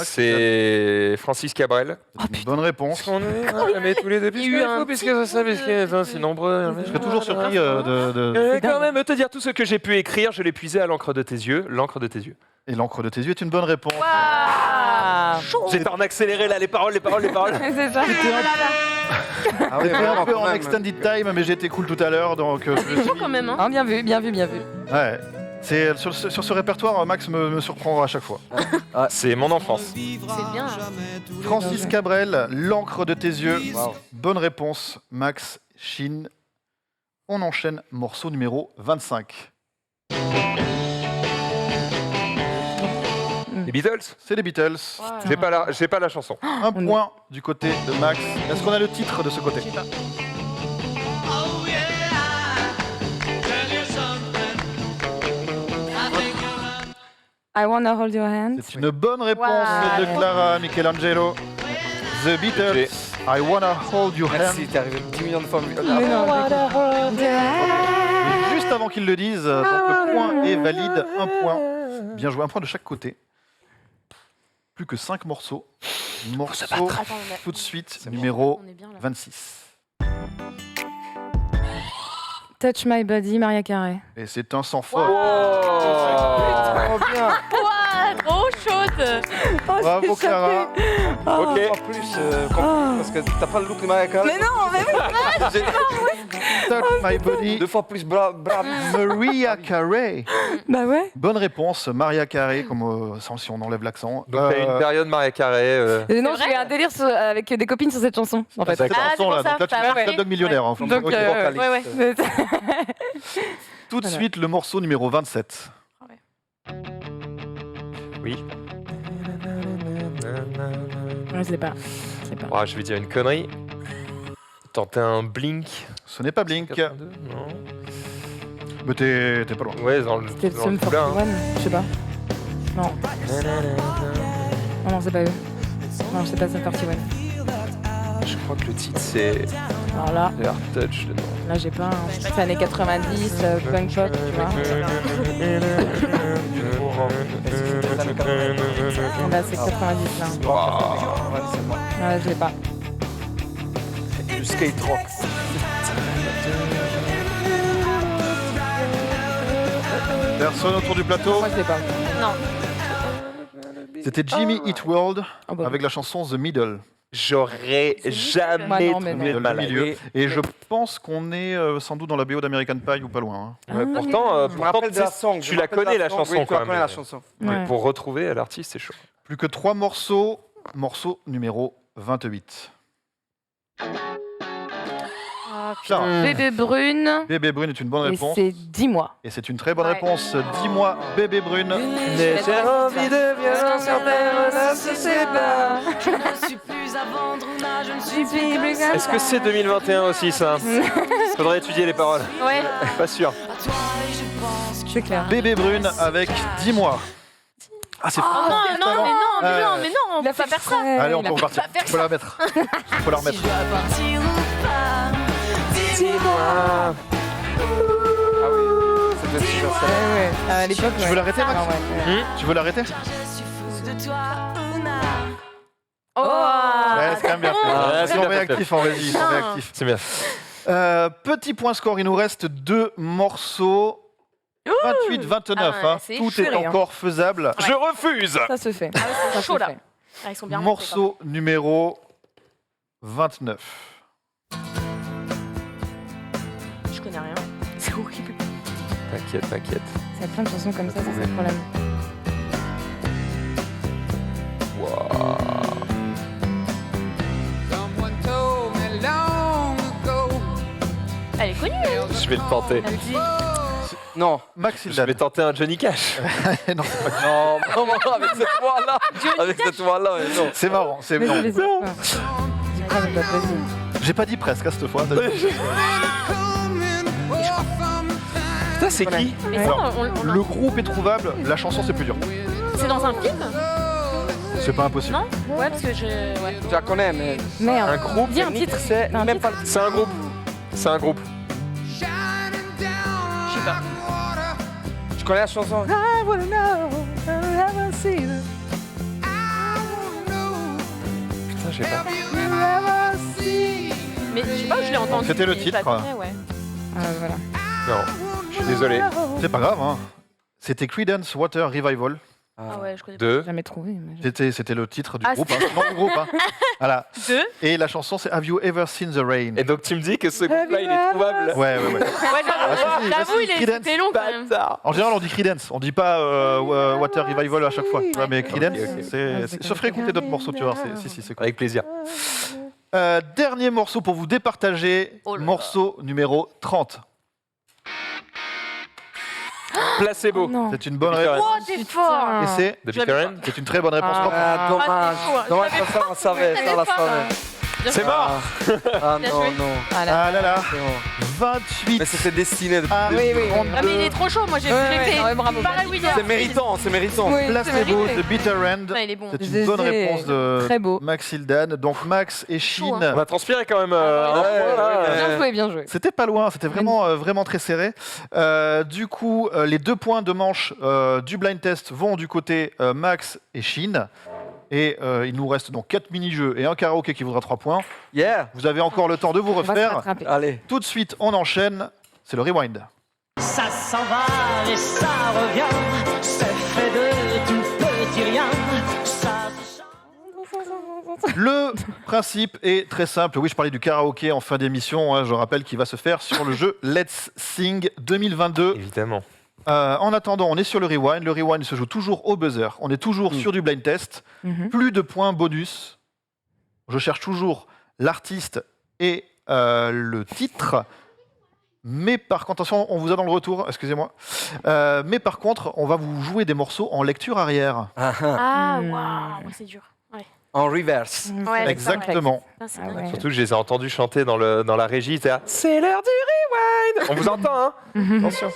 C'est Francis Cabrel. C'est une bonne réponse. On est mais tous les deux, Il y a eu un puisque ça, puisque c'est nombreux. Je serais toujours surpris de... Je vais C'est dingue. quand même te dire tout ce que j'ai pu écrire, je l'ai puisé à l'encre de tes yeux, l'encre de tes yeux. Et l'encre de tes yeux est une bonne réponse. Ah, J'étais en accéléré là, les paroles. c'est ça. Ah oui, C'était un vraiment, peu quand en même. extended time, mais j'ai été cool tout à l'heure, donc... je me C'est suis chaud dit- quand même, hein. Ah, bien vu, bien vu, bien vu. Ouais. C'est, sur ce répertoire, Max me surprend à chaque fois. C'est mon enfance. C'est bien. Francis Cabrel, l'encre de tes yeux. Wow. Bonne réponse, Max, Chine. On enchaîne, morceau numéro 25. Les Beatles. C'est les Beatles. Wow. J'ai pas la chanson. Un On est- point du côté de Max. Est-ce qu'on a le titre de ce côté? Je sais pas. I wanna hold your hand. C'est une bonne réponse Wow. de Clara Michelangelo. The Beatles, I wanna hold your hand. Merci, t'es arrivé 10 millions de fois. Mais non, Et juste avant qu'ils le disent, donc le point est valide. Un point. Bien joué, un point de chaque côté. Plus que 5 morceaux. Morceau Attends, on a- tout de suite, numéro on est bien là. 26. Touch My Body, Maria Carey. Et c'est un sang fort. Trop bien. Ouah, trop chaude. Bravo Clara. Ok. En plus, parce que t'as pas le look de Mariah Carey. Mais non, mais oui. Touch My Body, 2 fois plus brave. Maria Carey. Bah ouais. Bonne réponse, Maria Carey, comme si on enlève l'accent. Donc t'as eu une période Maria Carey. Non, C'est j'ai eu un délire avec des copines sur cette chanson, en fait. Cette Ah, c'est chanson là, pour ça, donc là tu ça fais va. Slumdog Millionnaire. hein. Donc, Ok. vocaliste. Ouais, ouais. Tout de Voilà. suite, le morceau numéro 27. Oui. Je sais pas. Je sais pas. Oh, je vais dire une connerie. Tenter un Blink. Ce n'est pas Blink, 82, non. mais t'es pas loin. Ouais, dans le C'était le dans Sum le coup là, hein. 41, je sais pas. Non. Non, c'est pas eux. Non, c'est pas Sum 41. Je crois que le titre c'est Alors là, Heart Touch dedans. là j'ai pas. C'est années 90, punk pop, tu vois. Là, c'est 90 là. Ouais, je l'ai pas. Du skate rock. Personne autour du plateau. Moi, je l'ai pas. Non. C'était Jimmy Eat World Oh, bah. avec la chanson The Middle. J'aurais jamais Bah non, mais trouvé Le de mal. milieu. Et je pense qu'on est sans doute dans la BO d'American Pie ou pas loin. hein. Ouais, pourtant, Je me rappelle de la song. tu la connais la chanson oui, tu quand la même. connais la chanson. Ouais. Pour retrouver l'artiste, c'est chaud. Plus que 3 morceaux. Morceau numéro 28. Ah, Tiens, Bébé Brune. Bébé Brune est une bonne Et réponse. c'est 10 mois. Et c'est une très bonne Ouais. réponse. Dis-moi, Bébé Brune. J'ai envie de violence sur terre, ne se sépare. Je ne suis plus à vendre, là je ne suis plus comme ça. Est-ce que c'est 2021 aussi, ça Faudrait étudier les paroles. Ouais. Pas sûr. À toi et je pense que C'est clair. Bébé Brune avec 10 mois. Ah, c'est Oh non, non, mais non, mais Euh, non, mais non, on Il a peut pas fait faire ça. exprès, Allez, on il a peut fait- repartir. Faut la remettre. Faut la remettre. je dois partir ou pas. Dis-moi. Ah oui, c'était super ça. Ouais, ouais. À l'époque, Tu veux l'arrêter, Max Ah, ouais. Tu veux l'arrêter? Je suis fou de toi, Una. Oh. Ouais, c'est quand même bien fait. Ah, Ils c'est sont bien fait. réactifs en régie. Ils sont Putain. réactifs. C'est bien. Petit point score, il nous reste 2 morceaux. 28-29. Ah, hein. c'est Tout serré, est hein. encore faisable. Je refuse. Ça se fait. Ah ouais, c'est Ça chaud se là. fait. Ah, ils sont bien Morceau numéro 29. montés, quoi. Je connais rien. C'est horrible. T'inquiète, t'inquiète. Il y a plein de chansons comme ça, c'est le problème. Elle est connue. Je vais le tenter. Elle dit. Non, Max Je Hildan. vais tenter un Johnny Cash. Non, c'est pas- non, non, avec cette voix-là. Avec cette voix-là, mais non. c'est marrant. C'est Mais non. vas-y. Ah, mais vas-y. J'ai pas dit presque à cette fois. Putain, c'est qui Mais Alors, ça, on Le groupe est trouvable. La chanson, c'est plus dur. c'est dans un film. C'est pas impossible. Non. Ouais, parce que je. Ouais. Je la connais, mais Merde. Un groupe Dis un titre. c'est Un même titre. pas. C'est un groupe. C'est un groupe. Je sais pas. Je connais la chanson. Putain, j'ai pas. Mais je sais pas, je l'ai entendu. C'était le mais titre. pas très, ouais. Ah, voilà. Non, je suis désolé. C'est pas grave. Hein. C'était Creedence Water Revival. Ah ouais, je connais Deux. Jamais trouvé. mais je- C'était le titre du Ah, groupe. Hein. Non, du groupe. Hein. Voilà. Deux. Et la chanson, c'est Have You Ever Seen the Rain? Et donc tu me dis que ce groupe-là, il est trouvable. Ouais, ouais, ouais. Ouais, si, j'avoue, il Creedence. était long quand même. Bâtard. En général, on dit Creedence. On dit pas Water Revival à chaque fois. Ouais, mais Creedence, Ok, ok. je ferai écouter d'autres morceaux, tu vois. Si, c'est cool. Avec plaisir. Dernier morceau pour vous départager. Oh là là. Morceau numéro 30. Placebo. Non. C'est une bonne Bitter réponse. Oh, t'es fort. Et c'est The Bitter End. c'est une très bonne réponse. Ah. Ah, dommage. Ah, c'est chaud, hein. Dommage, Je ça, on savait, ça, on la savait. C'est mort. Ah Bien non, joué. non. Ah là. Ah là là. C'est bon. 28. Mais c'était destiné de. Ah, oui, oui. Ah, mais il est trop chaud. Moi, j'ai Ouais, fait. non, ouais, bravo. Pareil, William. C'est méritant, c'est méritant. Oui, c'est Placebo, mérité. The Bitter End. Ouais, il est bon. C'est une Zézé. bonne réponse de Très beau. Max Hildan. Donc Max et Chaud, Chine. On va transpirer quand même. Ah, un ouais, peu, là. ouais, Bien joué, bien joué. C'était pas loin, c'était vraiment, vraiment très serré. Du coup, les 2 points de manche du blind test vont du côté Max et Chine. Et il nous reste donc 4 mini-jeux et un karaoké qui vaudra 3 points. Yeah. Vous avez encore le temps de vous On va se refaire. rattraper. Allez. Tout de suite, on enchaîne. C'est le rewind. Ça s'en va et ça revient, c'est fait de tout petit rien. Ça Le principe est très simple. Oui, je parlais du karaoké en fin d'émission. Hein, je rappelle qu'il va se faire sur le jeu Let's Sing 2022. Évidemment. En attendant, on est sur le rewind. Le rewind se joue toujours au buzzer. On est toujours sur du blind test. Mhm. Plus de points bonus. Je cherche toujours l'artiste et le titre. Mais par contre, attention, on vous a dans le retour, excusez-moi. Mais par contre, on va vous jouer des morceaux en lecture arrière. Ah, ah. Ah, Hmm. waouh, c'est dur. Ouais. En reverse. Ouais, c'est Exactement. Ah, c'est Ah dingue. ouais. Surtout que je les ai entendus chanter dans la régie. C'est c'est l'heure du rewind. On vous entend, hein? Attention.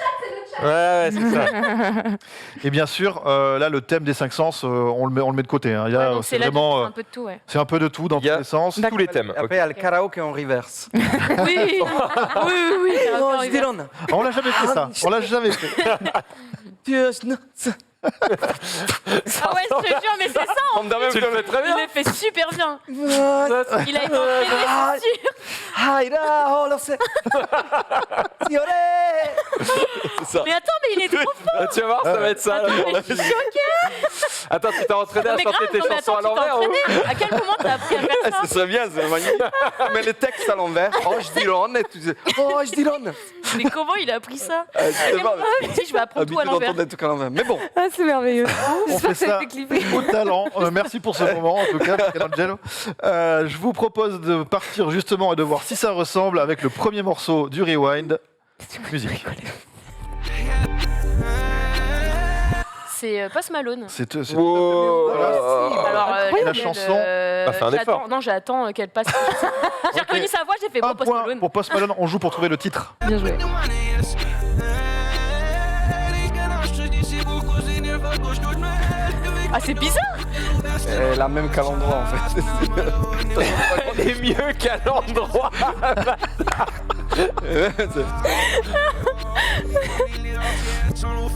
Ouais, c'est ça. Et bien sûr, là, le thème des 5 sens, on le met de côté. Hein. Il y a, Ouais, donc c'est là, vraiment, un peu de tout, ouais. c'est un peu de tout dans Il y a- tous les sens. Tous les thèmes. Après, il y a le karaoké en reverse. Oui, oui, oui. Oh, je Dylan. On l'a jamais fait ça. On l'a jamais fait. Ah ouais, je te jure, mais c'est ça. On me dit même que tu le fais très bien. Il le fait super bien. Il a été entraîné, c'est sûr. C'est ça. Mais attends, mais il est trop fort. Tu vas voir, ça va être ça. là. Je suis choquée. Attends, tu t'es entraîné à Mais chanter grave, tes non, mais chansons attends, à tu t'es l'envers ou... entraîné. À quel moment t'as appris à faire ça? Ce serait bien, c'est magnifique. Mais les textes à l'envers. Oh, je dis l'on et tu dis oh, je dis l'on. Mais comment il a appris ça? Je sais pas, mais Si je vais apprendre tout à habitué l'envers. d'entendre des trucs à l'envers. Mais bon, Ah, c'est merveilleux. On fait ça été clippé. au talent. Merci pour ce moment, en tout cas, Michelangelo. Je vous propose de partir justement et de voir si ça ressemble avec le premier morceau du Rewind. Musique. C'est Post Malone. C'est Wow. voilà. Alors, La chanson. Bah, fais un j'attends- effort. Non, j'attends qu'elle passe. J'ai reconnu sa voix, j'ai fait Un bon Post point Malone. pour Post Malone. On joue pour trouver le titre. Bien joué. Ah, c'est bizarre. la même qu'à l'endroit en fait. On est mieux qu'à l'endroit.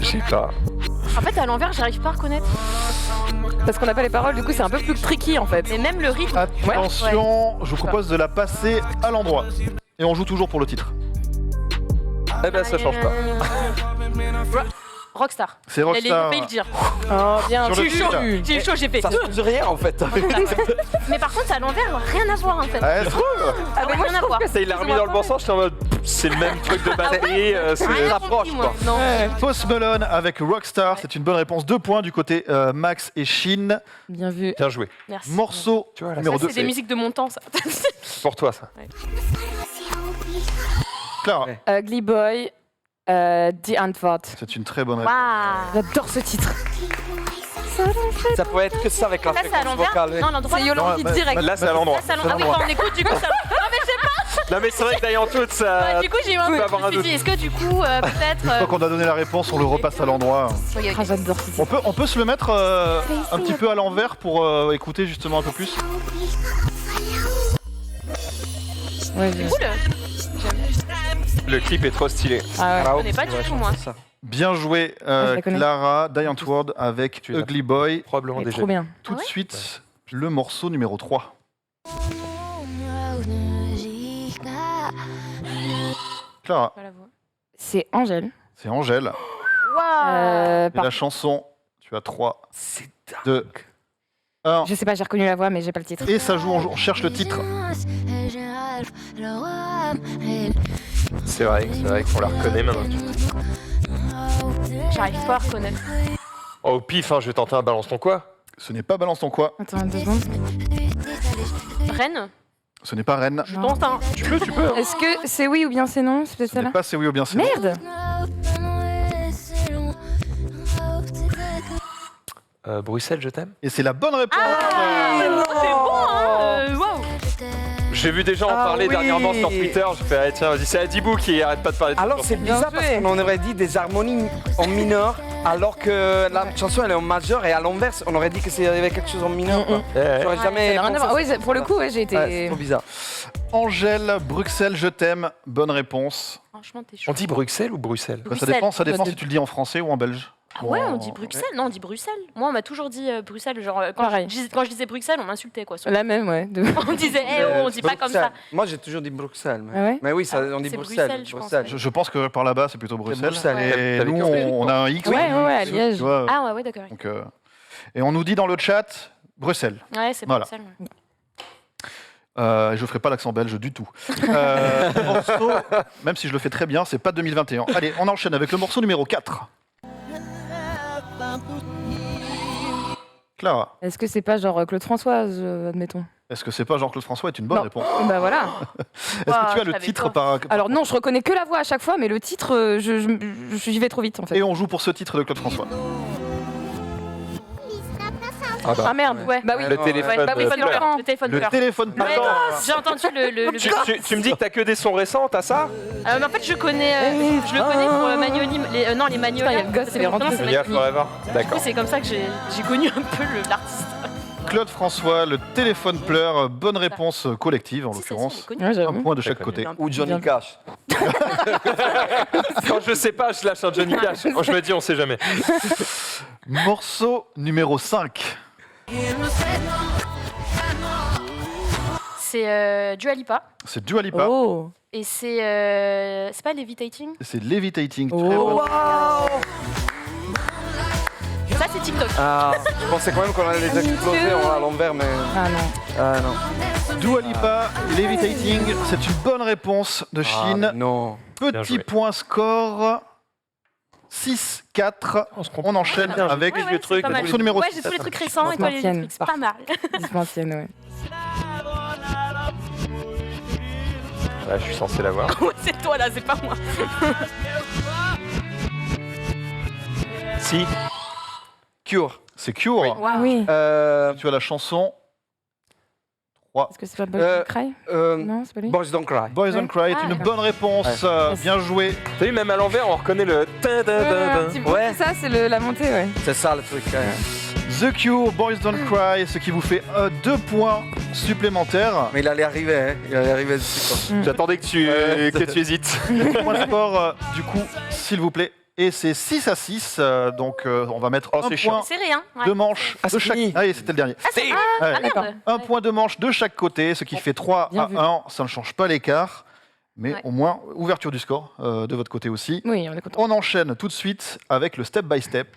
Je sais pas. En fait, à l'envers, j'arrive pas à reconnaître. Parce qu'on n'a pas les paroles, du coup, c'est un peu plus tricky en fait. Mais même le rythme. Attention, je vous propose de la passer à l'endroit. Et on joue toujours pour le titre. Eh ben, ça change pas. Rockstar. C'est Il Rockstar. a failli le dire. Oh, bien Sur le J'ai eu chaud, fil. j'ai eu chaud, j'ai fait. Ça change rien en fait. Mais par contre, à l'envers, rien à voir en fait. Ah, elle se trouve. Ah, ouais, rien à voir. Ça, il l'a remis dans le bon sens, j'étais en mode c'est le même truc de batterie. c'est Rien rapproche, compris, moi. quoi. Non. Post Malone avec Rockstar, c'est une bonne réponse. 2 points du côté Max et Shin. Bien vu. Bien joué. Merci. Morceau Tu vois, là, numéro Ça, 2. c'est des musiques de mon temps, ça. C'est pour toi, ça. Clara, Ugly Boy, The Antwort. c'est une très bonne réponse. Waouh. J'adore ce titre. Ça pourrait être que ça avec la Ça, c'est à fréquence l'envers. vocale. Non, l'endroit. C'est Yolandi Non, direct. Là, c'est à l'endroit. Là, c'est à l'endroit. Ah oui, quand on écoute, du coup, ça. Non, mais je sais pas. Non, mais c'est vrai que d'ailleurs, tout ça. Bah, du coup, j'ai eu un peut peu. avoir un Je me suis dit, est-ce que du coup, peut-être. Une fois qu'on a donné la réponse, on le repasse à l'endroit. Ok, ok. Ah, j'adore ce titre. On peut se le mettre un petit peu à l'envers pour écouter justement un peu plus. Ouais, C'est cool. Le clip est trop stylé. Ah ouais. Je connais pas du tout, moi. Bien joué, je la connais. Clara, Diane Ward avec Tu l'as. Ugly Boy. Probablement C'est déjà. trop bien. Tout de suite, le morceau numéro 3. Clara, Pas la voix. C'est Angèle. c'est Angèle. Waouh. Et la chanson, tu as 3, C'est 2, 1. Je sais pas, j'ai reconnu la voix, mais j'ai pas le titre. Et ça joue, on cherche le titre. C'est vrai qu'on la reconnaît maintenant. J'arrive pas à reconnaître. Oh, au pif, hein, je vais tenter un balance ton quoi. Ce n'est pas Balance ton quoi, Attends, 2 secondes. Rennes. ce n'est pas Rennes, Non. Tente, hein. Tu peux. Est-ce que c'est oui ou bien c'est non? C'est peut-être ce n'est celle-là. pas C'est oui ou bien c'est non. Merde. Bruxelles, je t'aime. Et c'est la bonne réponse. C'est bon, hein. Waouh. J'ai vu des gens en Ah parler oui. dernièrement sur Twitter. Je fais, ah, tiens, vas-y, c'est Adibou qui arrête pas de parler de Alors ça. c'est bizarre parce qu'on aurait dit des harmonies en mineur alors que la chanson elle est en majeur et à l'inverse on aurait dit que c'est avait quelque chose en mineur. Quoi. J'aurais Ça jamais n'a rien à pensé voir. à Oui, ça. pour le coup, ouais, j'ai été. Ouais, c'est trop bizarre. Angèle, Bruxelles, je t'aime. Bonne réponse. Franchement, t'es chaud. On dit Bruxelles ou Bruxelles? Ça Bruxelles. dépend, ça dépend Ouais, si tu le dis en français ou en belge. Ah ouais, Ou en- on dit Bruxelles. Non, on dit Bruxelles. Moi, on m'a toujours dit Bruxelles. Genre, Pareil. quand je disais Bruxelles, on m'insultait, quoi. La même, ouais. On disait, eh oh, on dit pas comme ça. Moi j'ai toujours dit Bruxelles. Mais, Ah ouais mais oui, ça, on dit c'est Bruxelles. Bruxelles, je pense, Je pense que par là-bas, c'est plutôt Bruxelles. Bruxelles, Et T'avais nous, compris. on a un X. Ouais, à Liège. Tu vois, Ah ouais, d'accord. donc, et on nous dit dans le chat, Bruxelles. Ouais, c'est Voilà. Bruxelles. ouais. Je ne ferai pas l'accent belge du tout. Le morceau, même si je le fais très bien, c'est pas 2021. Allez, on enchaîne avec le morceau numéro 4. Clara, Est-ce que c'est pas genre Claude Françoise, admettons? est-ce que c'est pas Jean-Claude François est une bonne Non. réponse. Bah voilà. Est-ce que tu as je le savais titre pas. par... Alors non, je reconnais que la voix à chaque fois, mais le titre, j'y vais trop vite en fait. Et on joue pour ce titre de Claude François. Ah bah. Ah merde, ouais. Bah oui. Le téléphone. Bah oui, de faut le Fleur. faire. Le téléphone Le pleure. téléphone Ouais, pleure. j'ai entendu le Tu me dis que t'as que des sons récents, t'as ça? mais en fait, je connais, je le connais pour Magnoli, non, les Magnolia. Putain, il y a le gosse, il est rentré. C'est Julia Magnoli. Forever. Du coup, D'accord. c'est comme ça que j'ai connu un peu l'artiste. Claude François, le téléphone pleure. Bonne réponse collective en Si, ça, l'occurrence. c'est connu. Ouais, Un j'avoue. point de chaque Très côté. Ou Johnny Bien. Cash. Quand je sais pas, je lâche un Johnny Cash. Je me dis, on sait jamais. Morceau numéro 5. C'est Dua Lipa. C'est Dua Lipa. Oh. Et c'est pas Levitating. C'est Levitating. Très Oh. bonne. Ça, c'est TikTok. Ah, je pensais quand même qu'on allait les exploser à l'envers, mais. Ah non. Ah non. Dua Lipa, Levitating, c'est une bonne réponse de Chine. Non. Bien Petit joué. point score. 6-4. On enchaîne avec Ouais, ouais, c'est pas mal. morceau numéro Ouais, 6. j'ai tous les trucs récents et toi les trucs, c'est pas mal. Dispensienne, ouais. Là, je suis censé l'avoir. Ouais, c'est toi là, c'est pas moi. Si. Cure. C'est Cure. Ah oui. Tu as la chanson. Est-ce que c'est pas Boys Don't Cry Non, c'est pas lui. Boys Don't Cry. Boys Don't Cry est Ah, une d'accord. bonne réponse. Bien joué. T'as vu, même à l'envers, on reconnaît le. Ouais. Ça, c'est la montée, ouais. C'est ça le truc. The Cure, Boys Don't Cry, ce qui vous fait 2 points supplémentaires. Mais il allait arriver, hein. Il allait arriver dessus, quoi. J'attendais que tu hésites. Point de score, du coup, s'il vous plaît. Et c'est 6-6, donc on va mettre un c'est point chiant. C'est rien. Ouais. de manche de chaque. Ah oui, c'était le dernier. Ah, c'est Ouais. ah, merde. Un point de manche de chaque côté, ce qui fait 3 Bien à vu. 1. Ça ne change pas l'écart, mais Ouais. au moins ouverture du score de votre côté aussi. Oui, on est content. On enchaîne tout de suite avec le step by step.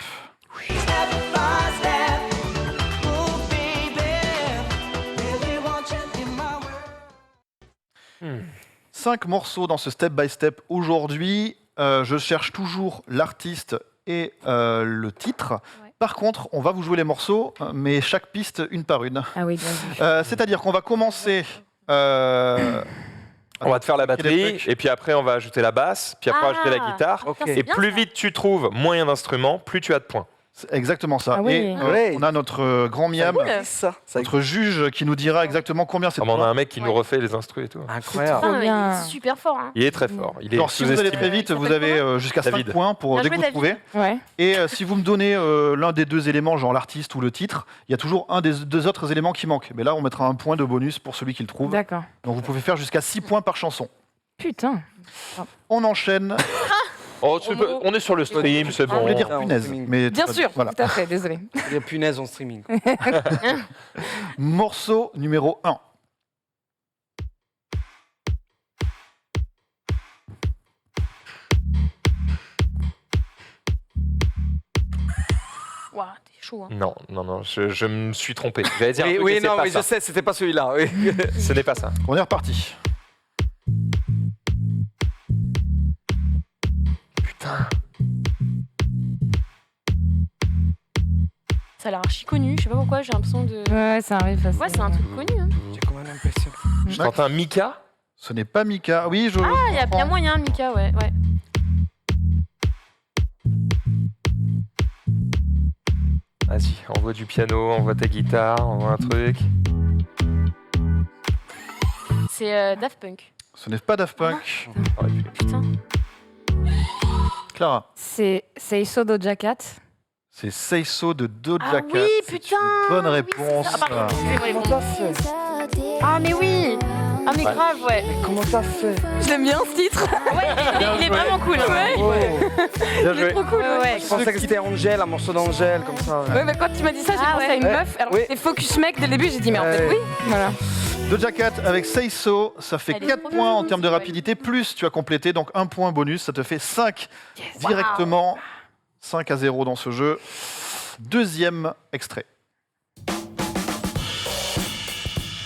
5 morceaux dans ce step by step aujourd'hui. Je cherche toujours l'artiste et le titre. Ouais. Par contre, on va vous jouer les morceaux, mais chaque piste une par une. Ah oui, bien vu. C'est-à-dire qu'on va commencer. On va te faire la Il y a des batterie, trucs. et puis après, on va ajouter la basse, puis après, on va ajouter la Ah. guitare. Ok. Putain, c'est Et bien, plus ça. vite tu trouves moyen d'instruments, plus tu as de points. C'est exactement ça. Ah oui. Et Ouais. on a notre grand Miam, cool. Ça. Ça notre juge, qui nous dira exactement combien c'est de Comme on a points. un mec qui nous refait les instrus et tout. Incroyable. Putain, il bien. est super fort. Hein. Il est très fort. Il est Alors, si vous allez sous-estimé. très vite, Il vous s'appelle avez comment jusqu'à 5 David. points pour Bien dès que joué, vous trouvez. Ouais. Et si vous me donnez l'un des deux éléments, genre l'artiste ou le titre, il y a toujours un des deux autres éléments qui manque. Mais là, on mettra un point de bonus pour celui qui le trouve. D'accord. Donc vous pouvez faire jusqu'à 6 points par chanson. Putain. On enchaîne. Oh, on est sur le stream, c'est Je voulais bon. dire en punaise. streaming. Mais Bien sûr, Voilà. tout à fait, désolé. Il y a punaise en streaming. Morceau numéro 1. Ouah, t'es chaud. Hein. Non, non, non, je me suis trompé. J'allais dire un Oui, truc, oui, mais c'est non, pas mais ça. je sais, c'était pas celui-là. Oui. Ce n'est pas ça. On est reparti. Putain. Ça a l'air archi connu. Je sais pas pourquoi, j'ai l'impression de. Ouais, ça arrive facilement. Ouais, c'est un truc connu. Hein. J'ai quand même l'impression. Je tente un Mika. Ce n'est pas Mika. Oui, je. Ah, il y a comprends. bien moyen, Mika, ouais. ouais. Vas-y, envoie du piano, envoie ta guitare, envoie un truc. C'est Daft Punk. Ce n'est pas Daft Punk. Putain. Clara. C'est So Doja Cat. C'est Say So de Doja Ah Cat. oui, C'est putain. une bonne oui, réponse. c'est ça. Ah, pardon, excusez-moi, Comment t'as fait Ah, mais oui. Ah, mais grave, ouais. Comment t'as fait J'aime bien ce titre. Ouais, il est vraiment cool. Ouais. Bien joué. Trop cool. Ouais, ouais. Je pensais que c'était Angèle, un morceau d'Angèle, comme ça. Ouais, mais quand tu m'as dit ça, j'ai Ah pensé ouais. à une meuf. Alors Oui. c'était Focus Mec dès le début, j'ai dit mais en fait Ouais. oui. Voilà. Doja Cat avec Say So, ça fait Elle est 4 trop points en bien, termes de ouais. rapidité, plus tu as complété, donc un point bonus, ça te fait 5 directement. 5-0 dans ce jeu. Deuxième extrait.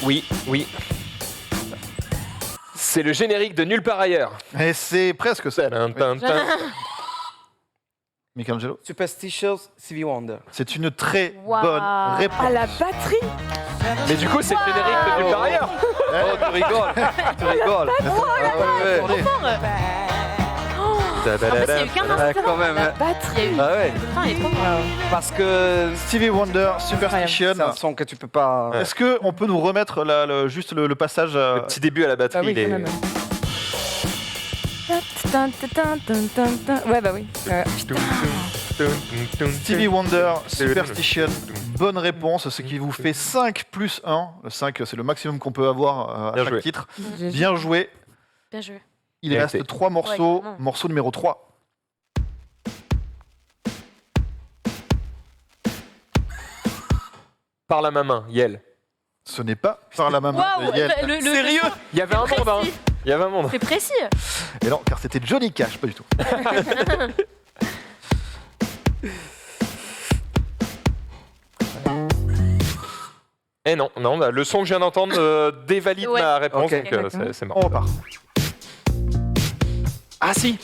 Oui, oui. C'est le générique de Nulle part ailleurs. Et c'est presque ça. Michelangelo. Superstitious Stevie Wonder. C'est une très Wow. bonne réponse. Ah la batterie. Mais du coup, c'est le générique de Nulle part ailleurs. Oh, tu rigoles. Tu rigoles. En plus, il y a eu qu'un Ouais, instant. quand même. La hein. batterie, il y a eu. Ah ouais. Putain, il est trop fort. Parce que Stevie Wonder, Superstition. c'est un son que tu peux pas. Est-ce qu'on peut nous remettre juste le passage Le petit début à la batterie, Ah oui, il est... quand même. Ouais bah oui. Stevie Wonder, Superstition. Bonne réponse, ce qui vous fait 5 plus 1. Le 5, c'est le maximum qu'on peut avoir à Bien chaque joué. titre. J'ai- Bien joué. Bien joué. Il Bien reste été. 3 morceaux. clairement. Morceau numéro 3. Par la main, Yel. Ce n'est pas par la main Waouh, de Yel. Sérieux Il y avait un monde, hein. précis. Il y avait un monde. C'est précis. Et non, car c'était Johnny Cash, pas du tout. Eh non, bah, le son que je viens d'entendre dévalide Ouais. ma réponse, Ok. donc c'est marrant. On repart. Ah si,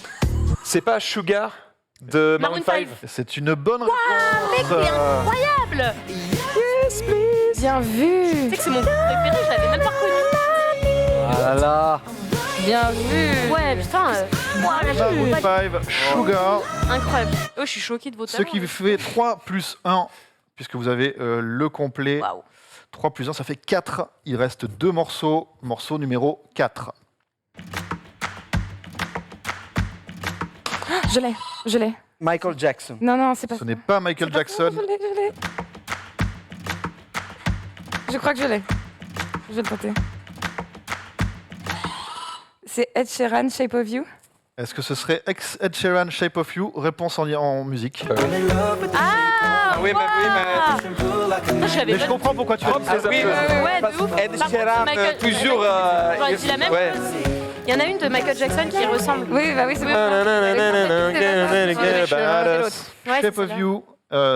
c'est pas Sugar de Maroon Maroon 5. C'est une bonne réponse. Incroyable. Bien vu. Tu sais que c'est mon groupe préféré, je l'avais même pas reconnu. Ah là là. Bien vu. Ouais, putain. Maroon 5, Sugar. Incroyable. Oh, je suis choquée de vos Ce talents. qui fait 3 plus 1, puisque vous avez le complet. Waouh. 3 plus 1, ça fait 4. Il reste 2 morceaux. Morceau numéro 4. Je l'ai. Michael Jackson. Non, c'est pas Ce ça. n'est pas Michael Jackson. Je l'ai. Je crois que je l'ai. Je vais le tenter. C'est Ed Sheeran, Shape of You. Est-ce que ce serait Ed Sheeran, Shape of You? Réponse en musique. Ah, oui, mais je l'avais Mais je pas. comprends pourquoi tu as dit ça. oui, Ouais, de ouf. Ed Par contre, Sheeran, Michael- toujours. J'aurais dit la même ouais. chose. Il y en a une de Michael Jackson qui ressemble. Oui, bah oui, c'est bon. Ouais, Shape c'est of celle-là. You,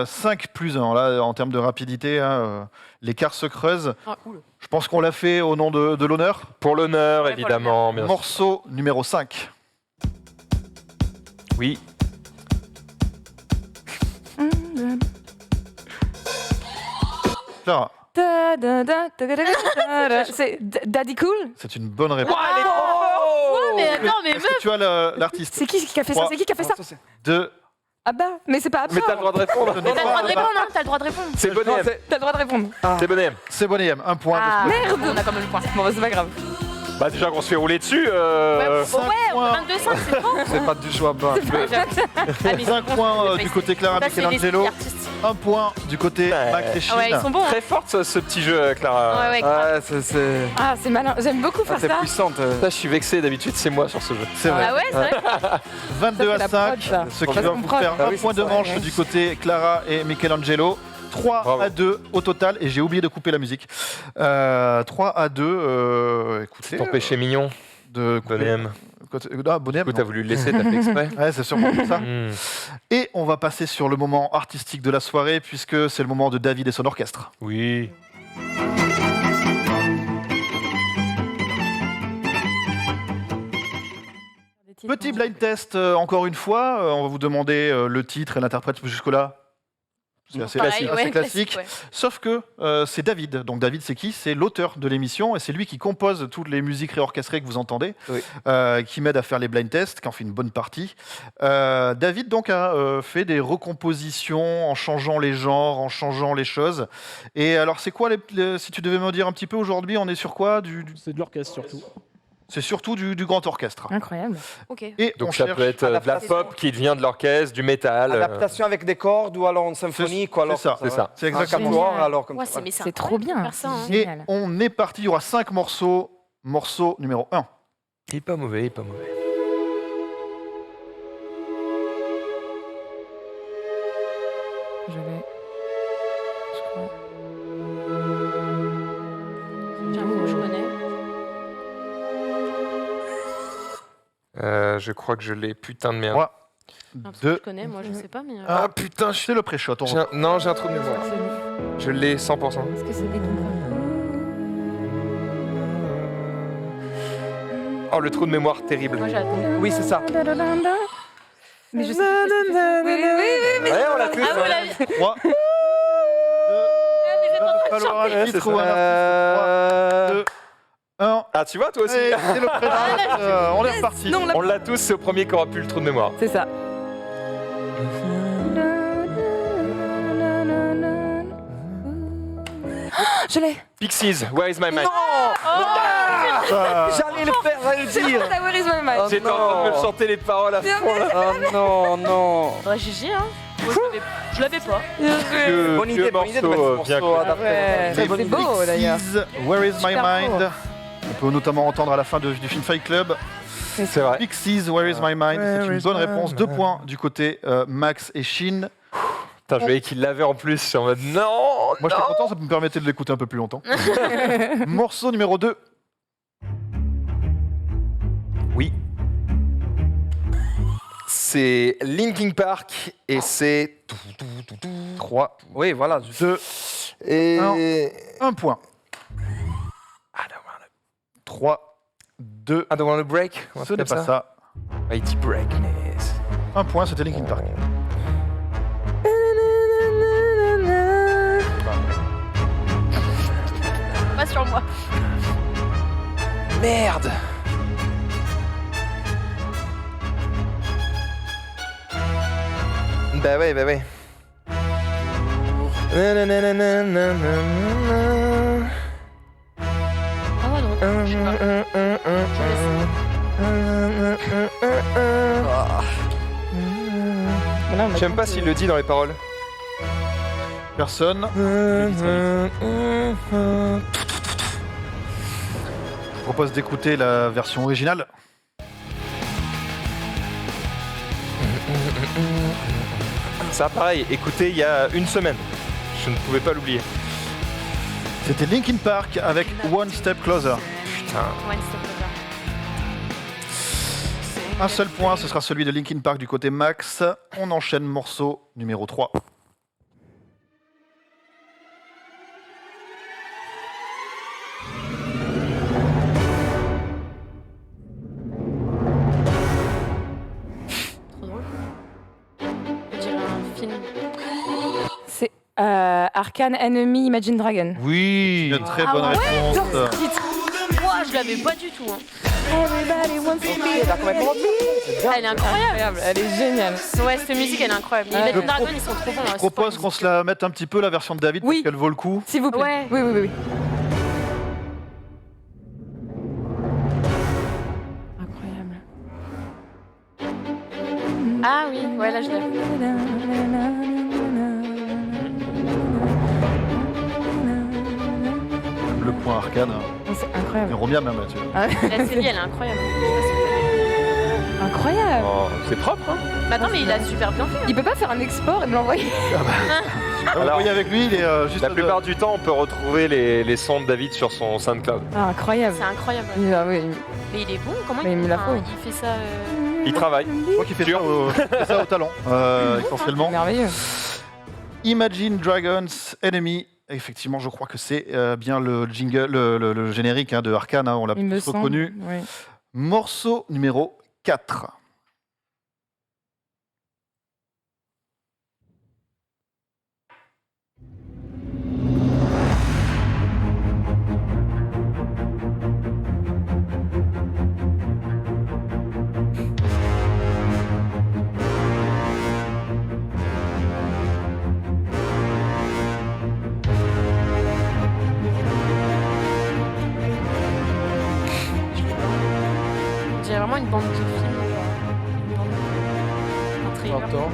5 plus 1. Là, en termes de rapidité, hein, l'écart se creuse. Ah, oula. Je pense qu'on l'a fait au nom de l'honneur. Pour l'honneur, Ouais, évidemment. Bien sûr. Morceau numéro 5. Oui. Clara, C'est Daddy Cool. c'est une bonne réponse. Mais attends, mais Est-ce que tu as l'artiste? C'est qui qui a fait ça? Trois. C'est qui qui a fait ça? 2. Abba. Mais c'est pas Abba. Mais t'as le droit de répondre. t'as le droit de répondre, hein. T'as le droit de répondre. C'est Bonnet M. T'as le droit de répondre. C'est Bonnet M. C'est Bonnet M, 1 point. Ah, Merde. On a quand même le point. Bon, bah, c'est pas grave. Bah déjà qu'on se fait rouler dessus. Ouais, cinq on a points. 22-5, c'est bon. C'est pas du choix bas. Ah, mais 5 points du côté Clara ça, c'est les Michelangelo. artistes. 1 point du côté Ouais. Max et Ah Chine. ouais, ils sont bons. Hein. Très forte ce petit jeu, Clara. Ouais, grave. Ouais, c'est. Ah, c'est malin. J'aime beaucoup Ah, faire c'est ça. puissante. Ça, je suis vexé. D'habitude, c'est moi sur ce jeu. C'est vrai. Ah ouais, c'est vrai. 22 Ça, à c'est la 5, prod, ça. ce qui Ça va se vous comprend. faire Ah 1 oui, point c'est de ça, manche ouais. du côté Clara et Michelangelo. 3 Bravo. à 2 au total, et j'ai oublié de couper la musique. 3 à 2, écoutez. Ton péché mignon, De couper. Bonnet M. Bonnet M, Du coup, t'as non. voulu le laisser, t'as fait exprès. Ouais, c'est sûrement pour ça. Hmm. Et on va passer sur le moment artistique de la soirée, puisque c'est le moment de David et son orchestre. Oui. Petit blind test, encore une fois. On va vous demander le titre et l'interprète jusque-là. C'est assez, Pareil, assez ouais, classique. ouais. Sauf que c'est David. Donc David, c'est qui? C'est l'auteur de l'émission et c'est lui qui compose toutes les musiques réorchestrées que vous entendez, Oui. qui m'aide à faire les blind tests, qui en fait une bonne partie. David donc a fait des recompositions en changeant les genres, en changeant les choses. Et alors c'est quoi, si tu devais me dire un petit peu aujourd'hui, on est sur quoi? C'est de l'orchestre surtout. C'est surtout du grand orchestre. Incroyable. Ok. Et on Donc ça cherche peut être de la adaptation. pop qui devient de l'orchestre, du métal. Adaptation avec des cordes ou alors en symphonique ou alors. c'est ça. C'est ça. C'est Un exactement ça. quatuor, alors comme Ouais, ça. mais c'est C'est trop bien. incroyable de faire ça, hein. Et Génial. on est parti, il y aura 5 morceaux. Morceau numéro 1. Il est pas mauvais, il est pas mauvais. Je l'ai. Je crois. J'avoue, je connais. Je crois que je l'ai, putain de merde. Ouais. Ah, parce que 2. je connais, moi je sais pas, mais. Ah putain, C'est le pré-shot. on Non, j'ai un trou de mémoire. Je l'ai 100%. Est-ce que c'est les Oh, le trou de mémoire terrible. Moi j'attends. Oui, c'est ça. Mais je sais pas. Oui, mais Ouais, on l'a tous. Ah, vous hein. l'avez. 3. Mais vous êtes en train de falloir chanter. un titre ou un artiste. 3, 2, 1. Ah, tu vois, toi aussi. C'est le pré-shot. On est reparti. Non, On l'a tous, c'est au premier qui aura plus le trou de mémoire. c'est ça. Je l'ai. Pixies, Where is my mind? J'allais le faire, j'allais le C'est dire. ça, Where is my mind? Oh, J'étais en train de me chanter les paroles à fond là. Oh non, non. Ouais, GG, hein. Moi, je l'avais pas. Bonne idée de mettre ce bien morceau cool. adapté. Ouais. Les C'est beau, d'ailleurs. Pixies, Where is my Super mind? beau. On peut notamment entendre à la fin du film Fight Club. C'est vrai. Pixies, Where is my mind? C'est une bonne réponse. 2 points du côté Max et Shin. Putain, je voyais qu'il l'avait en plus. Je suis en mode non. Moi, j'étais content, ça me permettait de l'écouter un peu plus longtemps. Morceau numéro 2. Oui. C'est Linkin Park et c'est 3. Oui, voilà. 2, et 1 point. I don't wanna- 3, 2, I don't wanna break. On va ce faire n'est comme pas ça. Mighty Breakness. 1 point, c'était Linkin Park. Pas sur moi. Merde. Bah ouais, bah ouais. Ah ouais, non. Je sais pas. Voilà, on a J'aime tout, pas s'il le dit dans les paroles. Personne. Je propose d'écouter la version originale. Ça, pareil, écoutez, il y a une semaine. Je ne pouvais pas l'oublier. C'était Linkin Park avec One Step Closer. Putain. Ouais, c'est pas ça. Un seul point, ce sera celui de Linkin Park du côté Max. On enchaîne morceau numéro 3. Trop drôle. On dirait un film. C'est Arcane Enemy Imagine Dragon. Oui. Une très Ah bonne ouais, réponse. Moi, je l'avais pas du tout. Hein. Everybody wants to be. Elle est incroyable. Elle est géniale. Ouais, cette musique, elle est incroyable. Les Ouais. Imagine Dragons, ils sont trop bons. Je propose qu'on se la mette un petit peu, la version de David, Oui. parce qu'elle vaut le coup. S'il vous plaît. Ouais. Oui, oui, oui, oui. Incroyable. Ah oui, ouais, là, je l'ai. Le point arcane. C'est Et incroyable. Romia même là-dessus. Ah, La série, elle est incroyable. Je sais pas si vous l'avez. incroyable. Oh, c'est propre, hein. Bah attends, mais il a super bien fait. Il peut pas faire un export et me l'envoyer. Vous voyez avec lui, il est juste. La plupart du temps, on peut retrouver les sons de David sur son SoundCloud. Ah, incroyable. C'est incroyable. Ah, oui. Mais il est bon, comment Mais il me la faut. il fait ça Il travaille. Je crois qu'il fait ça au talent, essentiellement. Merveilleux. Imagine Dragons Enemy. Effectivement, je crois que c'est bien le jingle, le générique de Arcane. On l'a Il me tous reconnu. semble. Oui. Morceau numéro 4. J'ai vraiment une bande de films. Une bande un trailer. J'entends.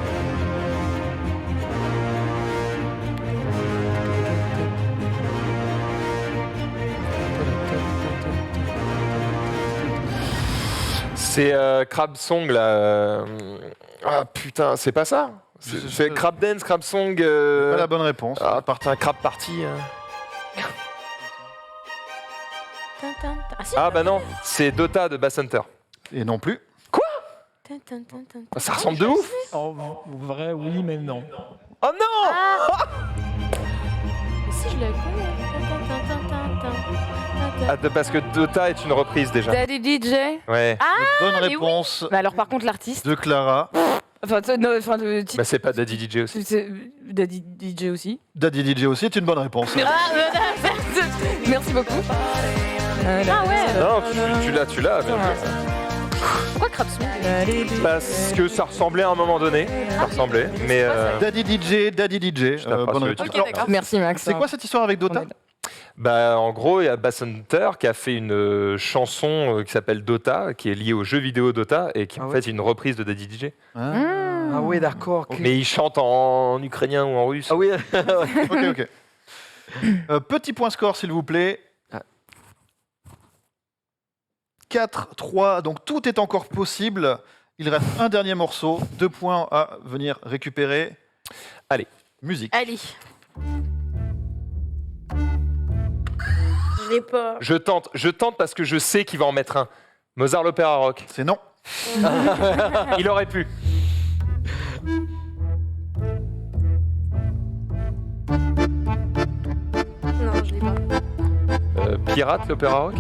C'est Crab Song là. Ah putain, c'est pas ça. C'est Crab Dance, Crab Song. Pas la bonne réponse. Ah, un Crab Party. Ah, si, Ah bah non, c'est Dota de Bass Hunter. Et non plus. Ça ressemble de ouf. En vrai, oui, mais non. Oh non. Mais si, je l'avais connu. Ah, parce que Dota est une reprise déjà. Daddy DJ. Ouais. Bonne mais réponse Bah alors par contre l'artiste. de Clara. Enfin, non, enfin le titre. Bah c'est pas Daddy DJ aussi. C'est Daddy DJ aussi. Daddy DJ aussi est une bonne réponse. Merci beaucoup. Ah ouais. Non, tu l'as. mais- Pourquoi Crab Song Parce que ça ressemblait à un moment donné. Ça ressemblait, mais Daddy DJ. Je t'apprends Bonne sur le réponse. Ok, Alors, d'accord. Merci Max. c'est quoi cette histoire avec Dota? bah en gros il y a Bass Hunter qui a fait une chanson qui s'appelle Dota, qui est liée au jeu vidéo Dota et qui en Ah fait est une reprise de Daddy DJ. Ah oui, d'accord. ok. Mais il chante en ukrainien ou en russe. Ah oui. Ok. Petit point score, s'il vous plaît. Ah. 4-3, donc tout est encore possible. Il reste un dernier morceau, 2 points à venir récupérer. Allez. Musique. Allez. Je l'ai pas. Je tente parce que je sais qu'il va en mettre un. Mozart l'Opéra Rock. C'est non. Il aurait pu. Pirate, l'opéra rock?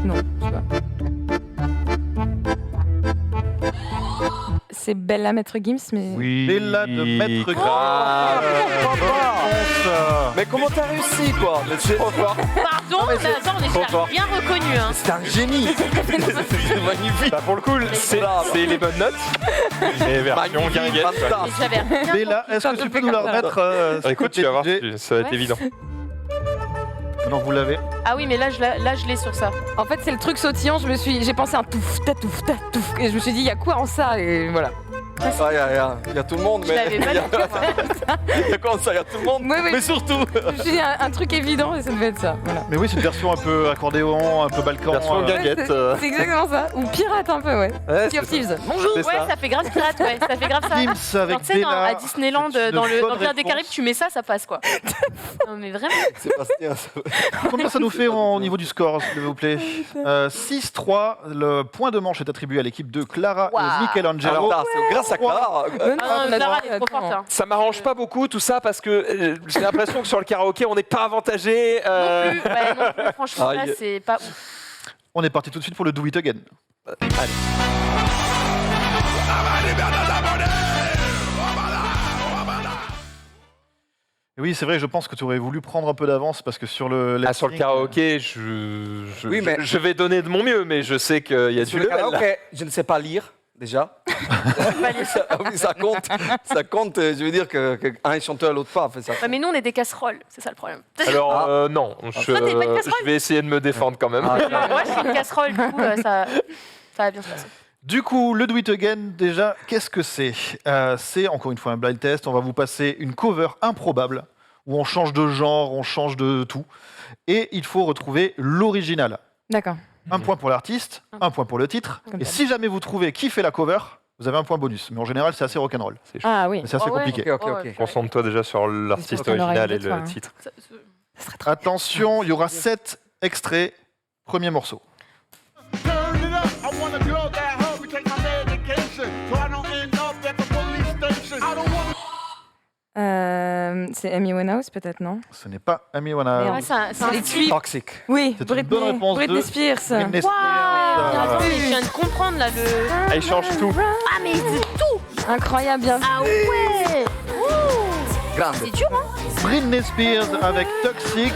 Non, je sais pas. C'est Bella Maître Gims, mais. Oui. Bella de Maître Gims. Mais comment t'as réussi, quoi? C'est trop fort. Pardon, mais attends, on est fort. bien reconnu. Hein. C'est un génie. C'est magnifique. Bah, pour le coup, c'est les bonnes notes. Mais version Magnifique, guinguette. quoi. fantastique. Et j'avais rien Bella, est-ce que tu peux nous la remettre Écoute, tu vas voir, DJ? ça va être Ouais. évident. Non, vous l'avez. Ah oui, mais là, je l'ai sur ça. En fait, c'est le truc sautillant. J'ai pensé à un touf, tatouf, tatouf. Et je me suis dit, il y a quoi en ça? Et voilà. Il y a tout le monde, Je mais. l'avais pas Il y a- du tout, moi. il y a quoi ça? Il y a tout le monde. Oui, oui. Mais surtout. Je me suis dit, un truc évident, et ça devait être ça. Voilà. Mais oui, c'est une version un peu accordéon, un peu balkan. Version guinguette. Ouais, c'est exactement ça. Ou pirate un peu, ouais. Ouais, Sea of c'est ça. Thieves. Bonjour. C'est Ouais, ça. ça fait grave pirate, ouais. Ça fait grave ça. Gims avec Genre, tu sais, Bella. à Disneyland, C'est une dans le bonne Empire des Caraïbes, réponse. tu mets ça, ça passe quoi. Non, mais vraiment. Sébastien, Combien ça nous fait au niveau du score, s'il vous plaît 6-3. Le point de manche est attribué à l'équipe de Clara Waouh. et Michelangelo. Alors, c'est grâce à Clara. Ah non, Clara, elle est trop forte. Hein. Ça m'arrange pas beaucoup tout ça parce que j'ai l'impression que sur le karaoké on n'est pas avantagé. Non plus, ouais, non plus, franchement, là, Aïe. c'est pas ouf. On est parti tout de suite pour le Do It Again. Et oui, c'est vrai, je pense que tu aurais voulu prendre un peu d'avance parce que sur le. Sur le karaoké, Oui, mais- je vais donner de mon mieux, mais je sais qu'il y a Sur du le level. là. karaoké, je ne sais pas lire, déjà. Oui, ça compte. Ça compte, je veux dire que un est chanteur, l'autre pas. Fait ça. Ouais, mais nous, on est des casseroles, c'est ça le problème. Alors non, Toi, t'es pas une casserole je vais essayer de me défendre quand même. Moi, je suis une casserole, du coup, ça va bien se passer. Du coup, le Do It Again, déjà, qu'est-ce que c'est C'est encore une fois un blind test. On va vous passer une cover improbable où on change de genre, on change de tout. Et il faut retrouver l'original. D'accord. Un point pour l'artiste, un point pour le titre. Comme Et ça. si jamais vous trouvez qui fait la cover, vous avez un point bonus. Mais en général, c'est assez rock'n'roll. Ah oui. Mais c'est assez Ah ouais. compliqué. Ok, ok, ok. Concentre-toi déjà sur l'artiste Sur l'oreille original de et toi, le hein. titre. Attention, il y aura 7 extraits. Premier morceau. C'est Amy Winehouse, peut-être, non? Ce n'est pas Amy Ouais, Winehouse. c'est un les style. Toxic. Oui, C'est une bonne réponse Britney de Spears. Britney Spears. Attends, mais je viens de comprendre là le. Ah, il change tout. Ah, mais c'est tout. Incroyable, bien vu. Ah ouais. Grande. C'est dur, hein. Britney Spears avec Toxic.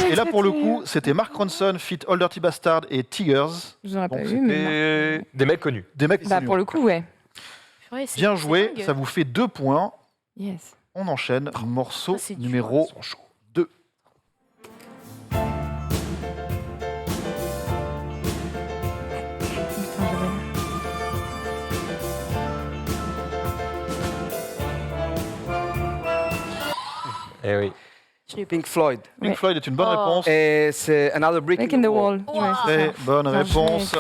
Et là, pour le coup, c'était Mark Ronson, feat. Old Dirty Bastard et Tigers. Je n'aurais pas Donc, vu, mais. c'était Des mecs connus. des mecs Bah, connus. pour le coup, ouais. Ouais, c'est- Bien c'est joué, dingue. ça vous fait 2 points. Yes. On enchaîne. Morceau c'est dur. numéro 2. Putain, j'avais- Eh oui. Pink Floyd. Pink Ouais. Floyd est une bonne Oh. réponse. Et c'est Another Brick Break in the Wall. Wow. Ouais, c'est Très ça. bonne Putain, réponse.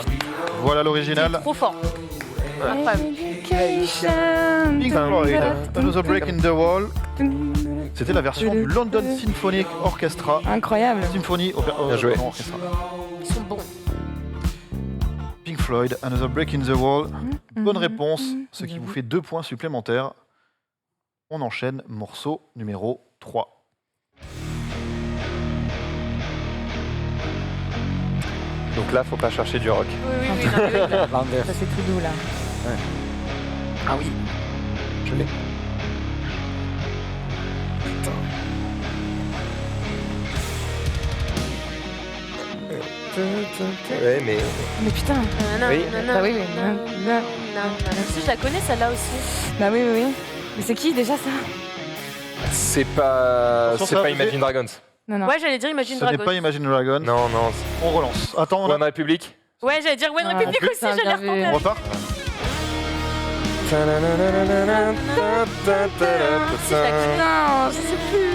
Voilà l'original. Trop fort. Incroyable. Education. Pink Floyd, Another Break in the Wall. C'était la version du London Symphonic Orchestra. Incroyable. Symphony Bien joué. Orchestra. Ils sont bons. Pink Floyd, Another Break in the Wall. Bonne réponse, ce qui vous fait 2 points supplémentaires. On enchaîne, morceau numéro 3. Donc là, faut pas chercher du rock. Oui, oui, oui. non, mais oui, là. L'inverse. Ça, c'est tout doux, là. Ah oui. Je l'ai. Ouais, mais Mais putain. Oui. Bah oui, oui. Si, je la connais celle-là aussi. Bah oui, oui, oui. Mais c'est qui déjà ça? c'est pas Attention, c'est ça pas va Imagine Dragons. Non, non. Ouais, j'allais dire Imagine Ce n'est Dragons. pas Imagine Dragons. Non, non. On relance. Attends, on, One Republic. Ouais, j'allais dire One Ah, Republic aussi, putain, je l'ai bien vu. retenté. on repart. Non, je sais plus.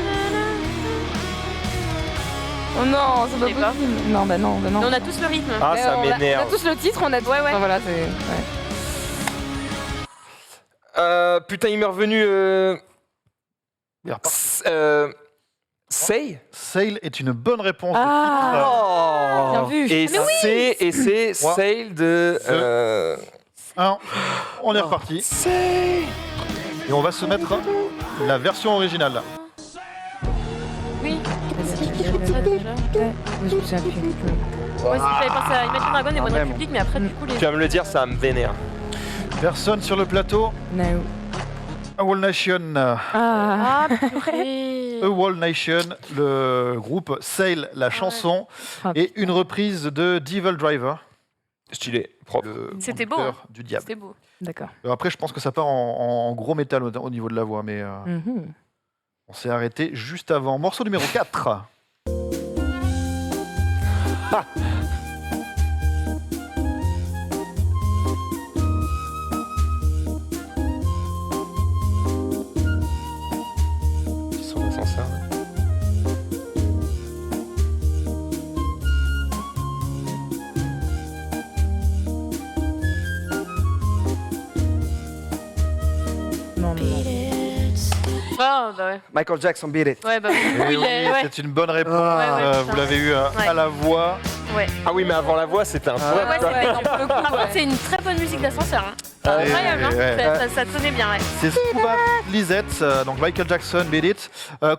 Oh non, c'est Je sais pas pas. possible. Non, bah non, bah non. Mais on a tous le rythme. Ah, Mais ça on a m'énerve. tous le titre, on a. Ouais, ouais. Enfin, voilà, c'est. Ouais. Putain, il m'est revenu. Il repart. Say. Sail est une bonne réponse. Ah, bien vu. Et c'est Ouais. Sail de. On est reparti. Say. Et on va se mettre la version originale. ça déjà. Je me souviens plus. Moi aussi, j'avais pensé à Imagine Dragon et One même. Republic, mais après, du coup, les. Tu vas me le dire, ça me vénère. Personne sur le plateau. No. A Wall Nation. Ah. Ah, purée. A Wall Nation, le groupe Sail, la chanson, Ah, et une reprise de Devil Driver. Stylé, propre. Le C'était beau, conducteur du diable. C'était beau. D'accord. Après, je pense que ça part en gros métal au niveau de la voix, mais Mhm. on s'est arrêté juste avant. Morceau numéro 4. Ils sont dans l'ascenseur, là. Non, mais non. Ah, bah ouais. Michael Jackson, Beat It. Ouais, bah oui. Eh Oui, oui, ouais. c'est une bonne réponse. ouais, Vous l'avez eu à la voix. Ouais. Ah oui, mais avant la voix, c'était un Ouais, poème. ouais, quoi. c'était Par contre, c'est une très bonne musique d'ascenseur. Hein. Ah, Incroyable, hein. ouais. Ça sonnait bien, ouais. C'est Scuba Lisette, donc Michael Jackson, Beat It.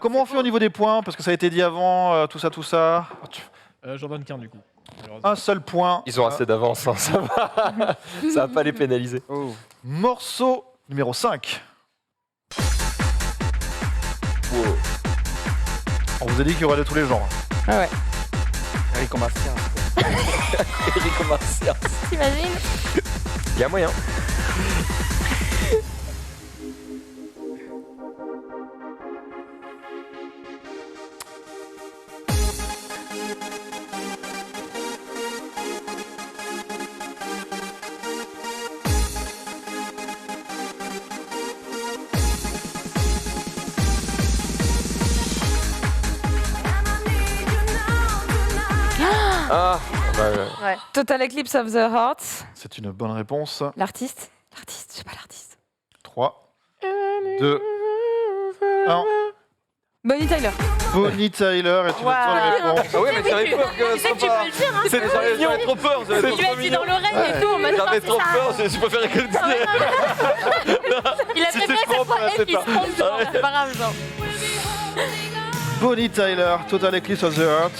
Comment on fait au niveau des points? Parce que ça a été dit avant, tout ça, tout ça. J'en donne qu'un du coup. malheureusement. Un seul point. Ils ont assez d'avance, hein, ça va. Ça va pas les pénaliser. Oh. Morceau numéro 5. On vous a dit qu'il y aurait de tous les genres. Ah ouais. Enrico Macias. Enrico Macias. T'imagines? Il y a moyen. Ah, bah, Ouais. Total Eclipse of the Heart. C'est une bonne réponse. L'artiste. L'artiste, je sais pas l'artiste. 3, 2, 1. Bonnie Tyler. Bonnie Tyler est une bonne réponse. Ah oui, mais j'avais peur que Tu sais ça que tu peux pas. le dire, hein. J'avais trop peur. Tu lui as dit dans l'oreille et tout, en mode J'avais c'est trop ça. peur, je préférais que le dire. Il a préféré que ça soit elle qui se trompe devant, c'est pas grave, genre. Bonnie Tyler, Total Eclipse of the Heart.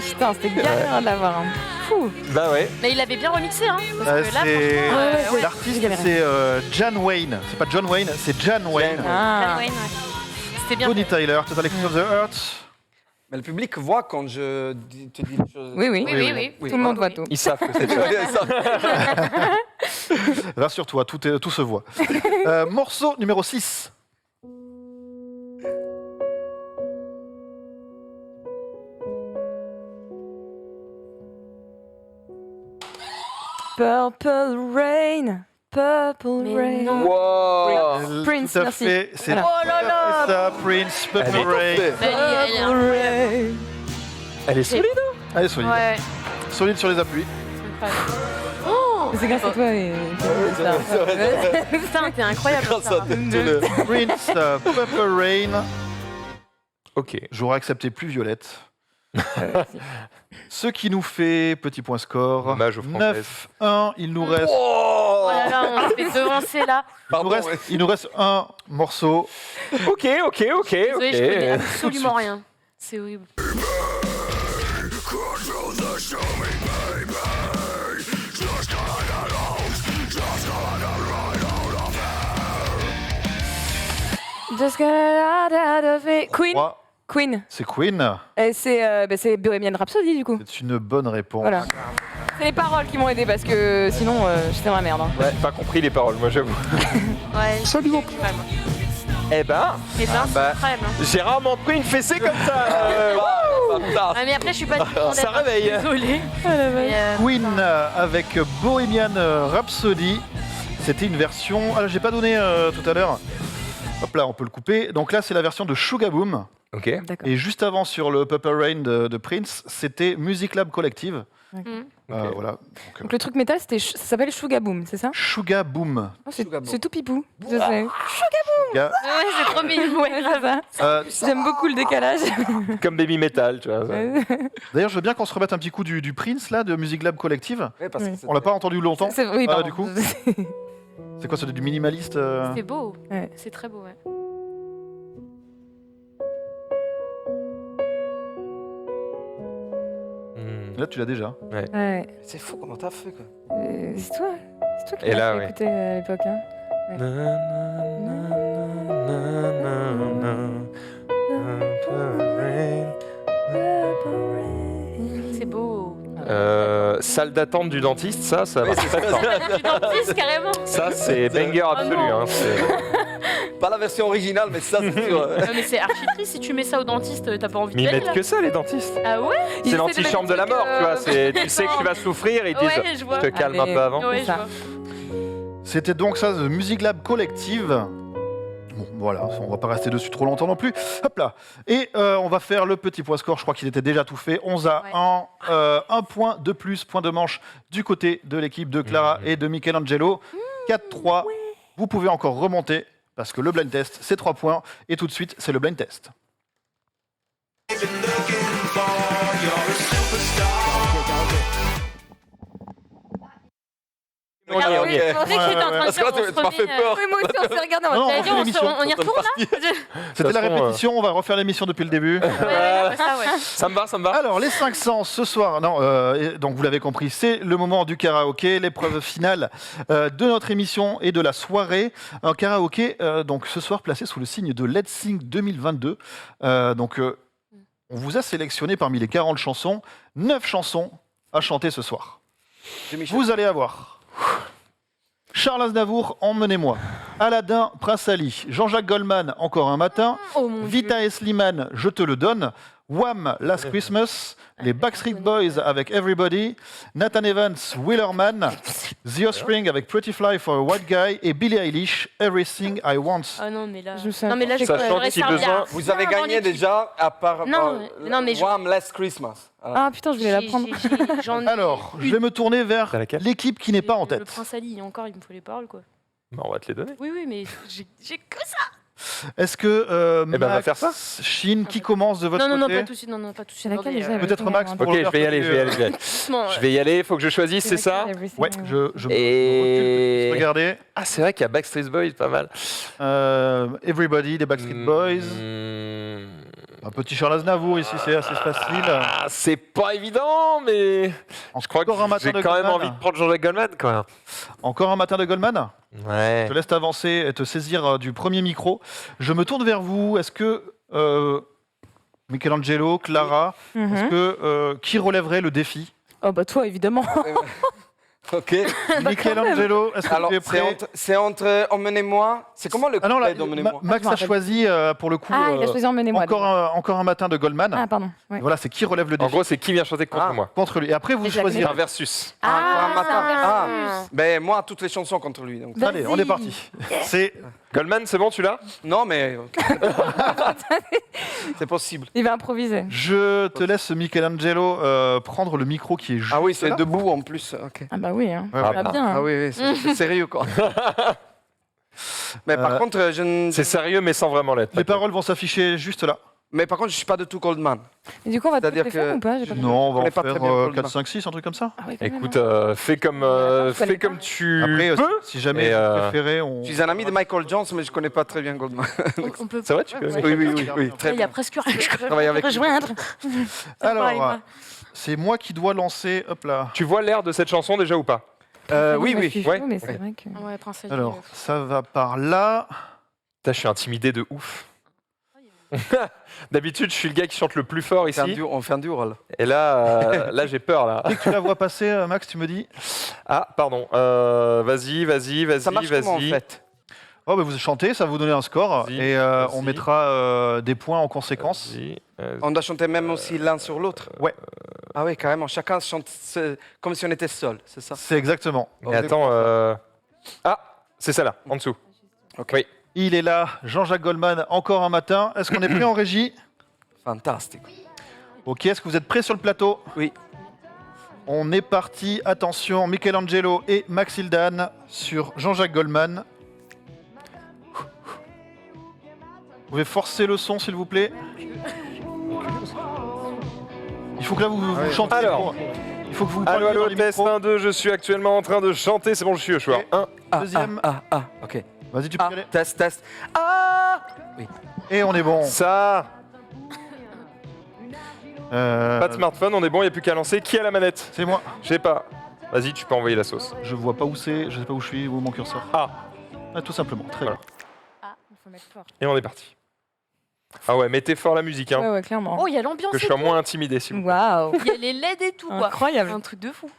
Putain, c'était galère de l'avoir. Hein. Fou. Bah ouais. Mais il l'avait bien remixé, hein. Parce que là, C'est franchement, ouais. l'artiste, c'est Jan Wayne. C'est pas John Wayne, c'est Jan Wayne. Ah. Ouais, ouais. C'était bien. Bonnie Tyler, Total Eclipse of the Heart. Mais le public voit quand je te dis des choses. Oui, oui. Oui. Tout le monde voit tout. Ils savent que c'est ça. Rassure-toi, tout se voit. Morceau numéro 6. Purple Rain. Purple Mais Rain. non. Wow. Prince, Tout à merci. fait, c'est Voilà. Oh là là. ça, Prince, Purple Elle est Rain. Elle est incroyable. Elle est solide. Elle est solide. Ouais, Solide sur les appuis. incroyable. Oh C'est grâce à toi. Putain, t'es incroyable. Sarah. Prince, Purple Rain. Ok. J'aurais accepté plus Violette. Ce qui nous fait petit point score. Hommage aux Françaises. 9-1. Il nous reste, Oh là là, on s'est fait devancer là. il nous reste un morceau. Ok. Désolée, je connais absolument rien. C'est horrible. Just got out of it. Queen. 3. Queen. C'est Queen. Et c'est Bohemian Rhapsody du coup. C'est une bonne réponse. Voilà. C'est les paroles qui m'ont aidé parce que sinon j'étais dans la merde. Hein. Ouais, pas compris les paroles, moi j'avoue. Ouais. Salut. Eh ben, Et ben, c'est bah, incroyable. Hein. j'ai rarement pris une fessée comme ça. Ah, mais après, je suis pas du tout Ça réveille. Désolée. Mais, Queen avec Bohemian Rhapsody. C'était une version. Ah, là, j'ai pas donné tout à l'heure. Hop là, on peut le couper. Donc là, c'est la version de Sugar Boom. Ok. D'accord. Et juste avant, sur le Purple Rain de Prince, c'était Music Lab Collective. mm. Voilà. Donc le truc métal, ça s'appelle Sugar Boom, c'est ça? Sugar Boom. Oh, c'est Sugar Boom. c'est tout pipou. Je sais. Sugar- Ouais, c'est trop mignon. Ouais, grave. J'aime beaucoup le décalage. Comme Baby Metal, tu vois. ça. D'ailleurs, je veux bien qu'on se remette un petit coup du Prince, là, de Music Lab Collective. Ouais, parce que Oui. On l'a pas entendu longtemps. Oui, Ah, pardon. du coup C'est quoi, c'est du minimaliste C'est beau. Ouais. C'est très beau, ouais. Là, tu l'as déjà. Ouais. C'est fou comment t'as fait quoi. C'est toi qui Et là, l'as oui. écouté à l'époque. Hein. C'est beau. Salle d'attente du dentiste, ça va très fort. Du dentiste, carrément. Ça, c'est banger absolu. non. Hein, c'est- Pas la version originale, mais ça c'est sûr. Mais c'est archi triste si tu mets ça au dentiste, t'as pas envie Mais de ils aller mettent là. que ça, les dentistes. Ah ouais C'est l'antichambre de la mort, tu vois. Tu sais que tu vas souffrir et ils disent Ouais, je vois. je te calme un Allez. peu avant. Ouais, je ça. vois. C'était donc ça, The Music Lab Collective. Bon, voilà, on va pas rester dessus trop longtemps non plus. Hop là. Et on va faire le petit point score. Je crois qu'il était déjà tout fait. 11 à 1. Un point de plus, point de manche du côté de l'équipe de Clara et de Michelangelo. 4-3. Vous pouvez encore remonter parce que le blind test, c'est 3 points. Et tout de suite, c'est le blind test. On y est, on y est. C'est vrai que j'étais en train de Parce que faire là, tu m'as fait peur. Oui, moi aussi, on s'est regardé. Non, non, T'as on dit, fait on l'émission. y retourne là C'était la façon, répétition. On va refaire l'émission depuis le début. Ouais, ça, ouais. Ça me va, ça me va. Alors, les 500 ce soir, non, donc vous l'avez compris, c'est le moment du karaoké, l'épreuve finale de notre émission et de la soirée. Un karaoké, donc ce soir placé sous le signe de Let's Sing 2022. On vous a sélectionné parmi les 40 chansons, 9 chansons à chanter ce soir. Vous allez avoir Charles Aznavour, Emmenez-moi, Aladdin, Prince Ali, Jean-Jacques Goldman, Encore un matin, Oh mon Dieu. Vita et Slimane, Je te le donne, Wham! Last Christmas, les Backstreet Boys avec Everybody, Nathan Evans, Willerman, The Offspring avec Pretty Fly for a White Guy et Billie Eilish, Everything I Want. Ah non, mais là. Je me souviens Non, mais là, pas. je Sachant j'aurais si servi besoin, à Vous avez rien dans gagné l'équipe. déjà à part Non, mais je- Wham! Last Christmas. Voilà. Ah putain, je voulais la prendre. J'en ai Alors, je vais me tourner vers T'as laquelle l'équipe qui n'est pas en Le tête. Prince Ali, encore, il me faut les paroles, quoi. Bah, on va te les donner. Oui, mais j'ai que ça. Est-ce que Eh ben, on va Max, faire ça. Chine, qui commence de votre Non, non, non, côté pas tout de suite. Non, non, pas tout de C'est suite. laquelle Attendez, déjà Peut-être Max pour Ok, le je vais y aller, je vais y aller. Je vais y aller. doucement, Je vais y aller, faut que je choisisse, c'est ça Ouais, je Et- regardez. Ah, c'est vrai qu'il y a Backstreet Boys, pas mal. Everybody, les Backstreet Boys. Un petit Charles Aznavour ici, c'est assez facile. Ah, c'est pas évident, mais je crois que Encore un matin j'ai de quand même Goldman. envie de prendre Jean-Jacques Goldman, quoi. Encore un matin de Goldman. Ouais. Je te laisse t'avancer et te saisir du premier micro. Je me tourne vers vous. Est-ce que Michelangelo, Clara, est-ce que qui relèverait le défi? Oh bah toi, évidemment. Ok. Michelangelo, est-ce que Alors, tu es prêt? c'est entre Emmenez-moi. C'est comment le Ah non, là, couplet d'Emmenez-moi Max Je me a rappelle. choisi pour le coup Ah, il a choisi Emmenez-moi. encore un matin de Goldman. Ah, pardon. Ouais. Voilà, c'est qui relève le En défi gros, c'est qui vient chanter contre Ah. moi. contre lui. Et après, vous Mais je la C'est choisirez. un versus. Encore un Ah, matin. c'est un Ah. versus. Ben moi, toutes les chansons contre lui. Donc. Allez, on est parti. C'est Goldman, c'est bon, tu l'as Non, mais. C'est possible. Il va improviser. Je te laisse, Michelangelo, prendre le micro qui est juste Ah oui, c'est là. debout en plus. Ok. Ah bah oui, hein. Ouais, Ça ouais. va bien. Ah hein. oui, oui, c'est sérieux quoi. Mais par contre, je ne. C'est sérieux, mais sans vraiment l'être. Les paroles vont s'afficher juste là. Mais par contre, je suis pas du tout Goldman. Et du coup, on va te C'est-à-dire les faire que- ou pas? J'ai pas compris. Non, on va connais en pas très faire bien Goldman. 4, 5, 6, un truc comme ça. Ah oui, quand même, Écoute, hein. fais comme, je connais fais comme pas. tu Après, peux. si jamais Et, vous préférez, on... Je suis un ami de Michael Jones, mais je connais pas très bien Goldman. On peut C'est vrai, tu peux. Ouais. Oui, très Il y bien. a presque rien. Je travaille avec lui. rejoindre. Alors, c'est moi qui dois lancer. Hop là. Tu vois l'air de cette chanson déjà ou pas Oui, Moi, je oui. suis ouais. chaud, mais c'est Ouais. vrai que... Ouais, Prince Ali. Alors, ça va par là. Putain, je suis intimidé de ouf. D'habitude, je suis le gars qui chante le plus fort ici. On fait un duo là. Et là, là j'ai peur. Là. Dès que tu la vois passer, Max, tu me dis. Ah, pardon. Vas-y, Ça marche comment en vas-y. fait? Oh, bah, vous chantez, ça va vous donner un score. Vas-y, Et vas-y. on mettra des points en conséquence. Vas-y, On doit chanter même aussi l'un sur l'autre. Ouais. Ah oui, carrément. Chacun chante comme si on était seul, c'est ça? C'est exactement. Mais attends. Ah, c'est ça là, en dessous. Ok. Oui. Il est là, Jean-Jacques Goldman, encore un matin. Est-ce qu'on est prêt en régie? Fantastique. Ok, est-ce que vous êtes prêts sur le plateau? Oui. On est parti, attention, Michelangelo et Maxildan sur Jean-Jacques Goldman. Vous pouvez forcer le son, s'il vous plaît. Il faut que là, vous chantiez. Alors. Il faut que vous Allô, parliez dans allô, les test micros. 1, 2, je suis actuellement en train de chanter. C'est bon, je suis au choix. Ok. 1. Deuxième. Ok. Vas-y, tu peux Ah, y aller. test. Ah! Et on est bon. Ça. Pas de smartphone, on est bon, il n'y a plus qu'à lancer. Qui a la manette? C'est moi. Je sais pas. Vas-y, tu peux envoyer la sauce. Je vois pas où c'est, je sais pas où je suis, où est mon curseur. Ah. Tout simplement, très bien. Il faut mettre fort. Et on est parti. Ah ouais, mettez fort la musique, hein. Ouais, clairement. Oh, il y a l'ambiance. Que je et sois tout. moins intimidé, s'il vous plaît. Waouh. Il y a les LED et tout, quoi. Incroyable. Un truc de fou.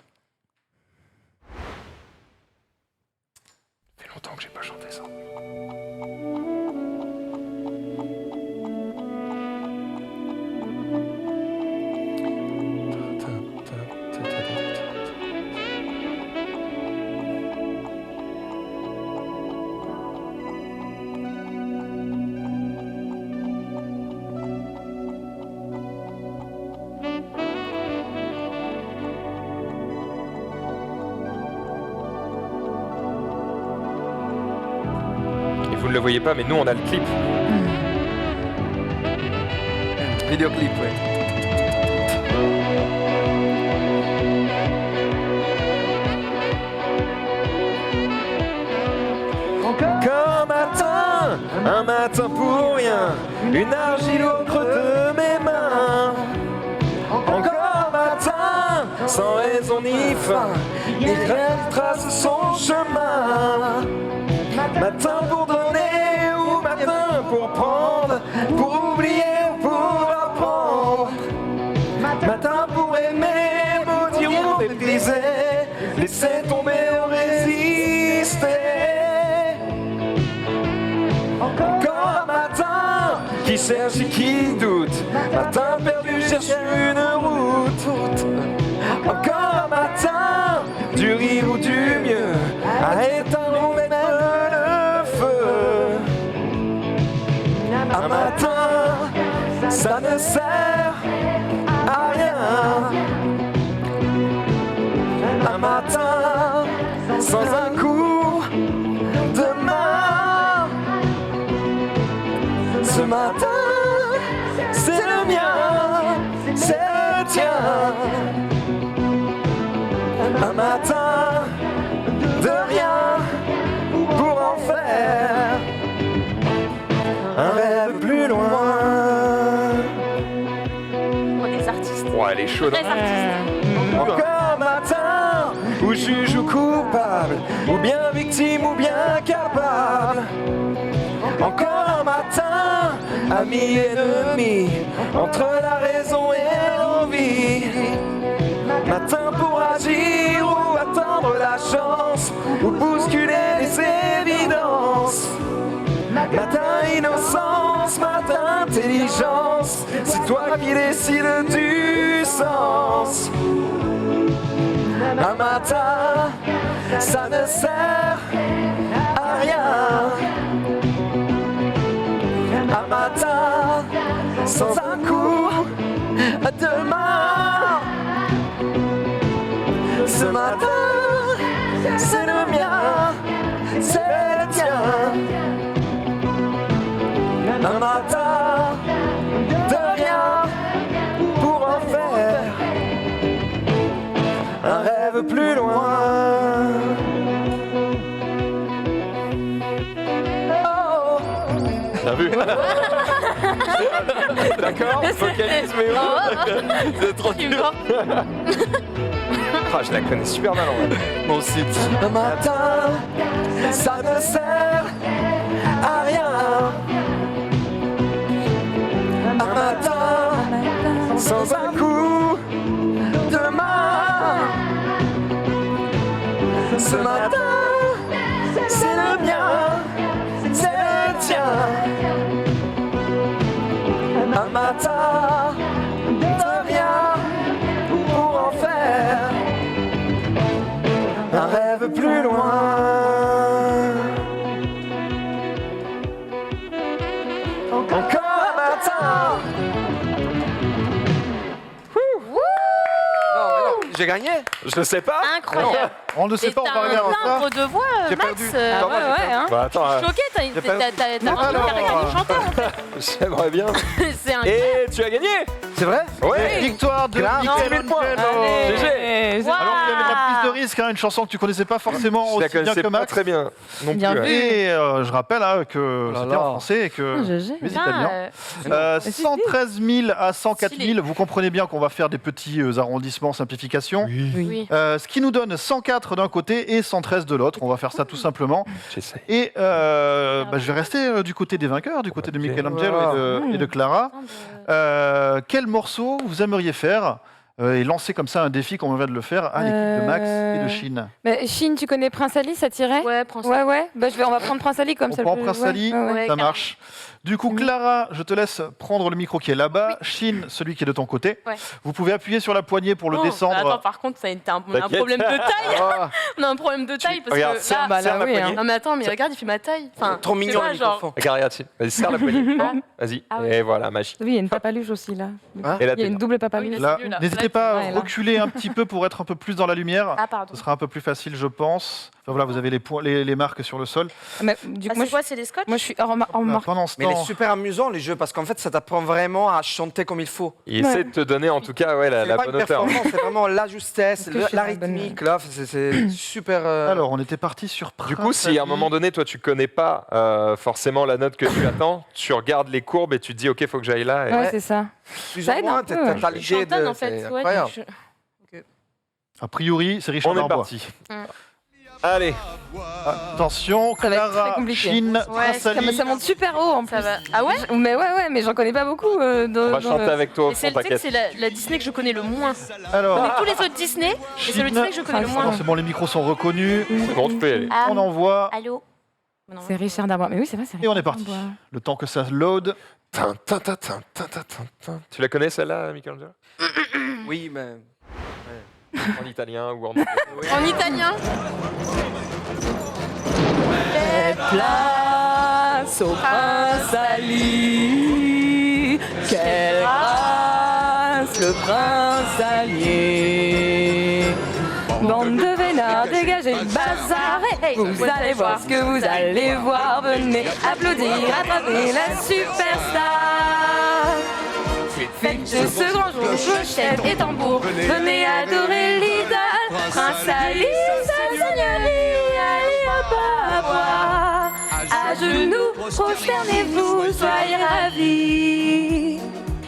Ça fait longtemps que j'ai pas chanté ça. Et vous ne le voyez pas, mais nous on a le clip. Vidéoclip, ouais. Encore un matin pour rien, une argile au creux de mes mains. Encore matin, sans raison ni fin, il trace son chemin. Matin pour donner ou matin pour prendre, pour oublier ou pour apprendre. Matin pour aimer, maudire ou mépriser, laisser tomber ou résister. Encore un matin qui cherche et qui doute, matin perdu cherche une route. Encore un matin, du rire ou du mieux, à éteindre ou mettre le feu. Un matin, ça ne sert à rien. Un matin, sans un coup de main. Ce matin, c'est le mien, c'est le tien. Un matin, de rien pour en faire un rêve plus loin. On est des artistes. Ouais, elle est chaude. Très artistes. Encore matin, où juge ou coupable, ou bien victime ou bien capable. Encore un matin, ami ennemi, entre la raison et l'envie. Matin pour agir ou attendre la chance, ou bousculer les évidences. Matin innocence, matin intelligence, c'est toi qui décides du sens. Un matin, ça ne sert à rien. Un matin, sans un coup de main. Ce matin, c'est le mien, c'est le tien. Un matin, de rien pour en faire un rêve plus loin. Oh. Bien vu. D'accord, vocalisme et C'est trop dur. Ah, je la connais super mal en vrai. Moi aussi. Un matin, ça ne sert à rien. Un matin, sans un coup de main. Ce matin, c'est le mien, c'est le tien. Un matin, de rien pour en faire un rêve plus loin. Encore un matin. J'ai gagné. Je ne sais pas. Incroyable. On ne sait Et pas, on t'as va regarder un ça. timbre de voix, J'ai Max. perdu. Ouais, hein. Bah, attends, Choqué, t'as vraiment un caractère de chanteur en fait. J'aimerais bien. C'est un. Et tu as gagné. C'est vrai? Ouais. Victoire de Michelangelo. GG. Wow. Alors qu'il y avait de la prise de risque, hein, une chanson que tu connaissais pas forcément Je la aussi bien connaissais que pas Max. très bien non plus. Bien ouais. vu. Et je rappelle que c'était en français et que GG. les Putain, Italiens. 113 000 à 104 000. Vous comprenez bien qu'on va faire des petits arrondissements, simplifications. oui. Ce qui nous donne 104 d'un côté et 113 de l'autre. On va faire ça tout simplement. J'essaie. Et je vais rester du côté des vainqueurs, du côté de Michelangelo et de Clara. Quel morceau vous aimeriez faire et lancer comme ça un défi comme on vient de le faire à l'équipe de Max et de Chine? Mais Chine, tu connais Prince Ali, ça tirait? Ouais, prends ça. Ouais. Bah, on va prendre Prince Ali comme On ça. prend le- Prince ouais, Ali, ouais, ouais. Ouais, ça marche. Du coup, Clara, je te laisse prendre le micro qui est là-bas. Chine, celui qui est de ton côté. Ouais. Vous pouvez appuyer sur la poignée pour le Oh, descendre. Attends, par contre, on a un T'inquiète. problème de taille. Ah, On a un problème de taille parce Regarde, que serre- là. Bah, serre là, la oui, poignée. hein. Non mais attends, mais regarde, il fait ma taille. Enfin, Trop tu mignon vois, le genre. microphone. Regarde, regarde. Vas-y, serre la poignée. Ah. Vas-y. Ah ouais. Et voilà, magie. Oui, il y a une papaluche aussi là. Et là, Il y a une double papaluche. Oui, là, celui-là. n'hésitez Là, pas à ouais, là. reculer un petit peu pour être un peu plus dans la lumière. Ah pardon. Ce sera un peu plus facile, je pense. Enfin, voilà, vous avez les marques sur le sol. Mais, du coup, Ah, c'est quoi, c'est des scotch? moi, je suis hors marque. Pendant ce Mais il est temps, super amusant les jeux parce qu'en fait ça t'apprend vraiment à chanter comme il faut. Il essaie de te donner en tout cas la C'est pas bonne une hauteur. performance, c'est vraiment la justesse, Est-ce que je suis la la bonne- rythmique là, c'est super. alors, on était parti sur Du coup, si à un moment donné, toi, tu connais pas forcément la note que tu attends, tu regardes les courbes et tu te dis, ok, faut que j'aille là. Et... Ouais, c'est ça. plus ça ou aide moins, un peu, t'as ouais. t'as l'idée Chantonne de. en fait. c'est Ouais, incroyable. A priori, c'est Richard On est Darbois. parti. Mm. Allez, Attention, Ça va être très Clara, compliqué. Chine, Ouais, Prince Ça, Ali. ça monte super haut en plus. Ça va. Ah ouais? Mais j'en connais pas beaucoup. on va chanter avec toi au Et fond, c'est le t'inquiète. c'est la Disney que je connais le moins. Alors, Tous les autres Disney, et c'est le Chine. Disney que je connais le moins. forcément, les micros sont reconnus. C'est bon, tu peux y aller. Ah, On envoie allô? Non. C'est Richard Darbois. Mais oui, c'est vrai, c'est et on est Richard parti. Darbois. Le temps que ça load. Tin, tin, tin, tin, tin, tin, tin, tin. Tu la connais celle-là, Michelangelo? Oui, mais. En italien ou en anglais? En italien? Place au Prince Ali. Quelle grâce, le Prince Ali. Bande de vénards, dégagez le bazar. Vous allez voir ce que vous allez voir. Venez applaudir, attraper la superstar. Faites de ce grand jour clochette et tambour. Venez adorer l'idole. Prince Ali, sa seigneurie, Ali Ababa. À genoux, prosternez-vous, soyez ravis.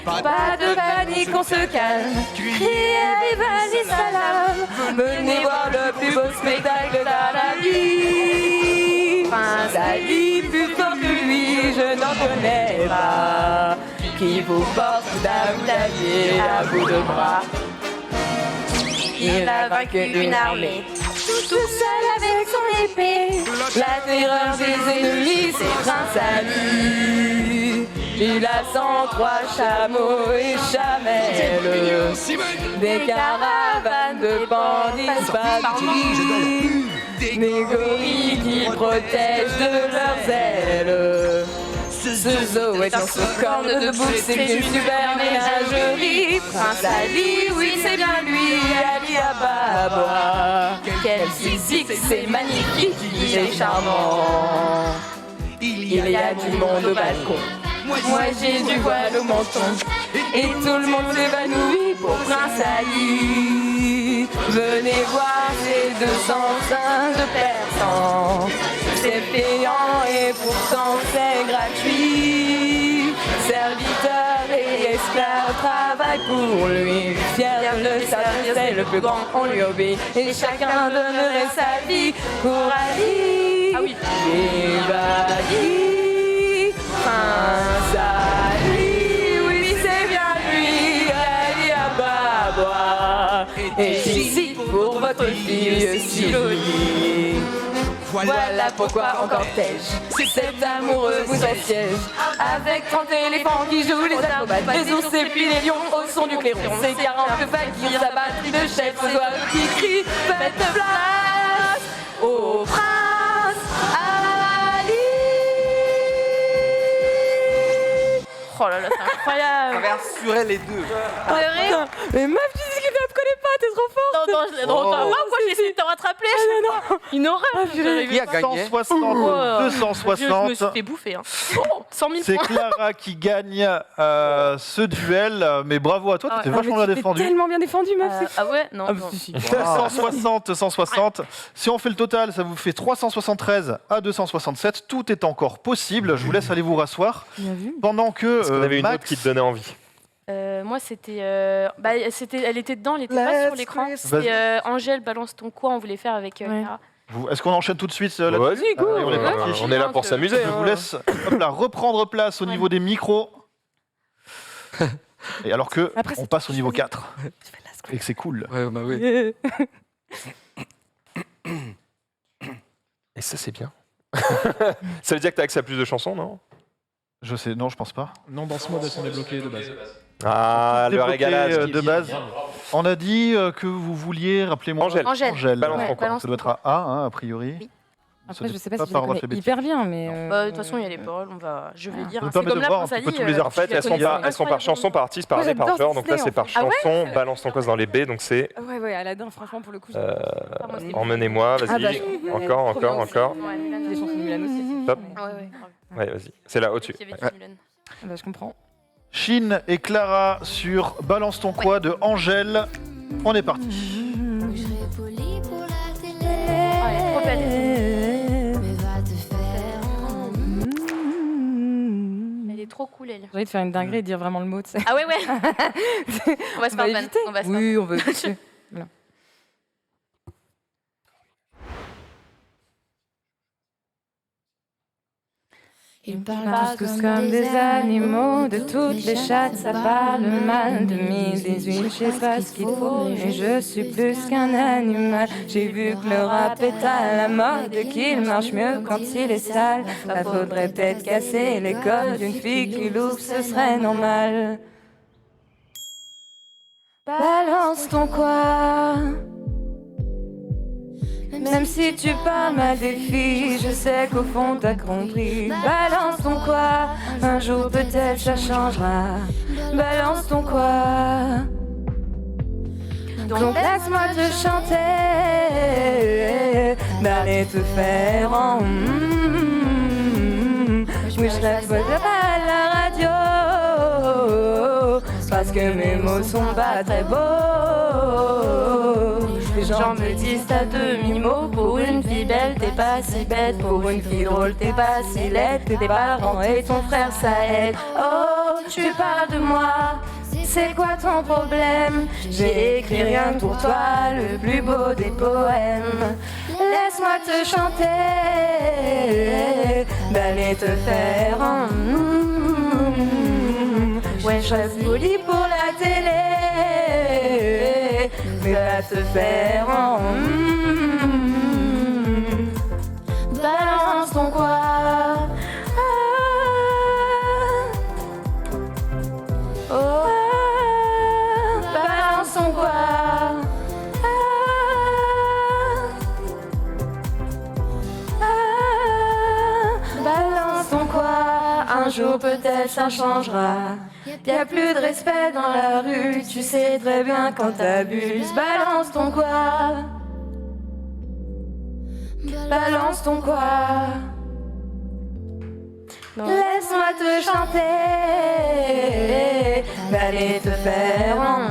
Pas de panique, on se calme. Criez vas-y salam. Venez voir le plus beau spectacle de la vie. Prince Ali, plus fort que lui, je n'en connais pas. Qui vous porte d'amitié à bout de bras. Il a vaincu une armée, tout seul avec son épée. La terreur des ennemis, c'est Prince Ali. Il a 103 chameaux et chamelles, des caravanes de bandits bandits, des gorilles qui protègent de leurs ailes. Ce zoo est dans ce corne de bouc, c'est une super ménagerie. Prince Ali, oui c'est bien lui, Ali Ababa. Quel physique, c'est magnifique, il est charmant. Il y a du monde au balcon, moi j'ai du voile au menton. Et tout le monde s'évanouit pour Prince Ali. Venez voir ces 205 de persan. C'est payant et pourtant c'est gratuit. Serviteurs et esclaves travaillent pour lui. Fier de le servir, c'est le plus grand, on lui obéit. Et chacun donnerait sa vie pour Ali. Ah oui. Vive Ali, Prince Ali, oui c'est bien lui, Ali Ababa. Et ici pour votre fille Silonie. Voilà pourquoi en cortège, cet amoureux vous assiège. Avec 30 éléphants qui jouent les acrobates, les ours et puis les lions au son du clairon. Ces 40 fakirs, sa batterie de chefs, ce oiseau qui crie, faites place au Prince Ali. Oh là là, c'est incroyable. J'avais assuré les deux. Mais meuf, tu dis que tu ne connais pas, t'es trop fort. Non, je l'ai encore pas. Pourquoi j'ai essayé de te rattraper? Une horreur. Qui a gagné 160, Je me 260. suis fait bouffer. Hein. Oh, 100 000 C'est points. Clara qui gagne ce duel, mais bravo à toi, t'étais vachement bien défendu. Tellement bien défendu, meuf. c'est Ah ouais? Non. Ah, non. si, si. 160. Si on fait le total, ça vous fait 373 à 267. Tout est encore possible. Je vous laisse aller vous rasseoir. Bien vu. Pendant que Est-ce qu'on avait une Max, autre qui te donnait envie? Moi, c'était, elle était dedans, elle était pas sur l'écran. C'était Angèle, balance ton quoi, on voulait faire avec Clara. est-ce qu'on enchaîne tout de suite là-dessus? Vas-y, go. Allez, on est parti. On est là pour s'amuser. Je vous laisse hop là, reprendre place au niveau des micros. Et alors que Après, on c'est passe au niveau 4. Et que c'est cool. Ouais, bah oui. Et ça, c'est bien. Ça veut dire que tu as accès à plus de chansons, non? Je sais, non, je pense pas. Non, dans ce mode, elles sont débloquées de base. Ah, le Débloqué, régalage. de base. On a dit que vous vouliez, rappelez-moi. Angèle. Balance Ouais, ton quoi. balance Ça doit être à A, hein, a priori. Oui. Après, je sais pas pas si je par le connais alphabétique. hyper bien, mais. De toute façon, il y a les paroles, je vais lire. Ça nous C'est permet comme de là, voir un Prince petit peu Ali, tous les En fait, elles sont par incroyable. chanson, par artiste, par Moi, année, par j'adore genre. Donc là, Disney, c'est par Ah ouais chanson. Balance ton cause dans les B. Donc c'est Ouais, Aladdin, franchement, pour le coup. emmenez-moi, vas-y. Ah bah, Encore. Ouais, Les chansons de Mulan aussi. Top. Ouais, grave. Ouais, vas-y. C'est là, au-dessus. Il y avait Ouais. du Mulan. Bah, je comprends. Chine et Clara sur Balance ton quoi de Angèle. On est parti. Je serai poli pour la télé. Ah, elle est trop belle. Mais va te faire Elle est trop cool, elle. J'ai envie de faire une dinguerie et dire vraiment le mot, tu sais. Ah ouais. On va se faire ban. éviter. On va se faire Oui, on va éviter. Voilà. Ils Parlent tous comme des animaux, de toutes les chattes, ça parle mal de 1018, je sais pas ce qu'il faut, mais je suis plus qu'un animal. J'ai vu que le rap est à la mode et qu'il marche mieux quand il est sale. Ça faudrait peut-être casser les codes d'une fille qui loupe, ce serait normal. Balance ton quoi. Même si tu parles mal des filles, je sais qu'au fond t'as compris. Balance ton quoi, un jour peut-être ça changera. Balance ton quoi. Donc laisse-moi te chanter, d'aller te faire en oui, je reste à la radio, parce que mes mots sont pas très beaux. Les gens me disent t'as demi-mot. Pour une fille belle, t'es pas si bête. Pour une fille drôle, t'es pas si laide. Tes parents et ton frère, ça aide. Oh, tu parles de moi. C'est quoi ton problème? J'ai écrit rien que pour toi, le plus beau des poèmes. Laisse-moi te chanter, d'aller te faire en ouais, je reste polie pour la télé, mais va te faire en balance ton quoi. Oh, balance ton quoi. Balance ton quoi. Un jour peut-être ça changera. Y'a plus de respect dans la rue, tu sais très bien quand t'abuses. Balance ton quoi. Balance ton quoi. Laisse-moi te chanter, d'aller te faire en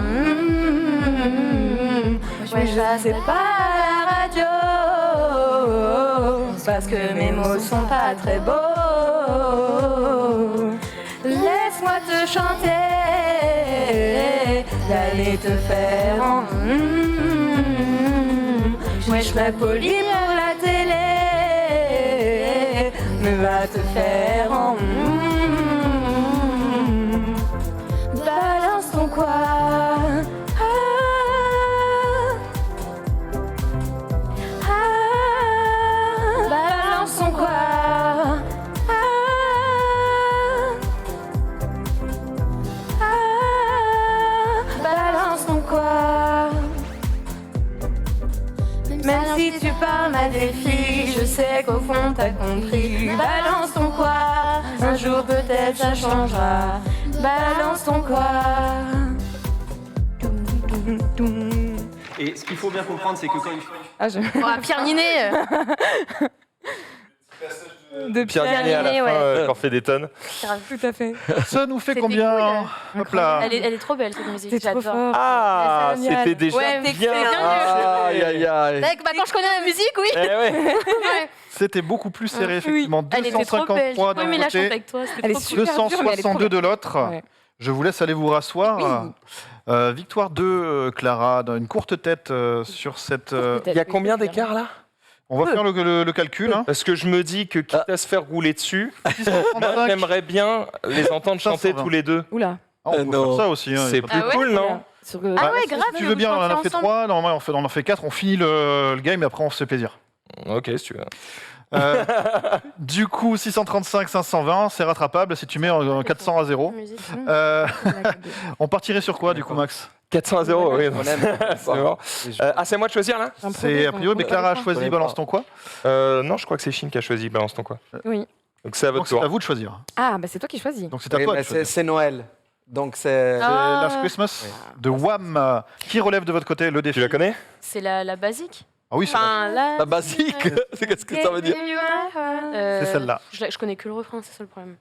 ouais, je sais pas à la radio, parce que mes mots sont pas très beaux. Laisse-moi te chanter, d'aller te faire en ouais, je serai polie pour la télé, mais va te faire en balance ton quoi. Balance ton quoi. Balance ton quoi. Même si tu parles à des filles, je sais qu'au fond t'as compris. Balance ton quoi, un jour peut-être ça changera. Balance ton quoi. Et ce qu'il faut bien comprendre, c'est que quand une Ah, je... Oh, Pierre Ninet. De Pierre Ninet à la fin, ouais. quand fait des tonnes. Tout à fait. Ça nous fait C'était combien? Hop là. Elle est trop belle cette musique. C'était trop J'adore. fort. Ah, C'est génial. c'était déjà Ouais, mais bien. c'est bien Aïe, aïe, aïe. Bah, quand je connais la musique, oui. Eh ouais. Ouais. C'était beaucoup plus serré, Oui. effectivement. Elle était trop belle. 253 J'ai d'un aimé la chanter côté, avec toi. C'était Elle est trop super cool. dure, mais elle est trop 262 de belle. l'autre. Ouais. Je vous laisse aller vous rasseoir. Victoire de Clara, dans une courte tête sur cette... Il y a combien d'écart là? On va faire le calcul. Hein. Parce que je me dis que quitte à se faire rouler dessus, moi, 635. j'aimerais bien les entendre chanter 520. tous les deux. Oula. Ah, on peut faire ça aussi. Hein, C'est y a pas de- plus Ah ouais cool, non? Sur, Ah ouais, si grave. tu veux bien, on en a chanter fait ensemble. 3. Normalement, on en fait 4. On finit le game et après, on se fait plaisir. Ok, si tu veux. Du coup, 635, 520, c'est rattrapable si tu mets en 400 à 0. Musique. On partirait sur quoi, du coup, Max? 400 à 0, oui. On aime. C'est bon. Ah, c'est à moi de choisir là? C'est a priori, mais Clara a choisi connais Balance pas. ton quoi? Non, je crois que c'est Chine qui a choisi Balance ton quoi. Oui. Donc c'est à Donc votre c'est à tour. vous de choisir. Ah, bah c'est toi qui choisis. Donc c'est à Oui, toi de mais choisir. c'est Noël. Donc c'est. C'est Ah. Last Christmas de Wham. Qui relève de votre côté le défi? Tu la connais? C'est la basique. Ah oui, c'est Enfin, La basique. C'est qu'est-ce que ça veut dire? c'est celle-là. Je connais que le refrain, c'est ça le problème.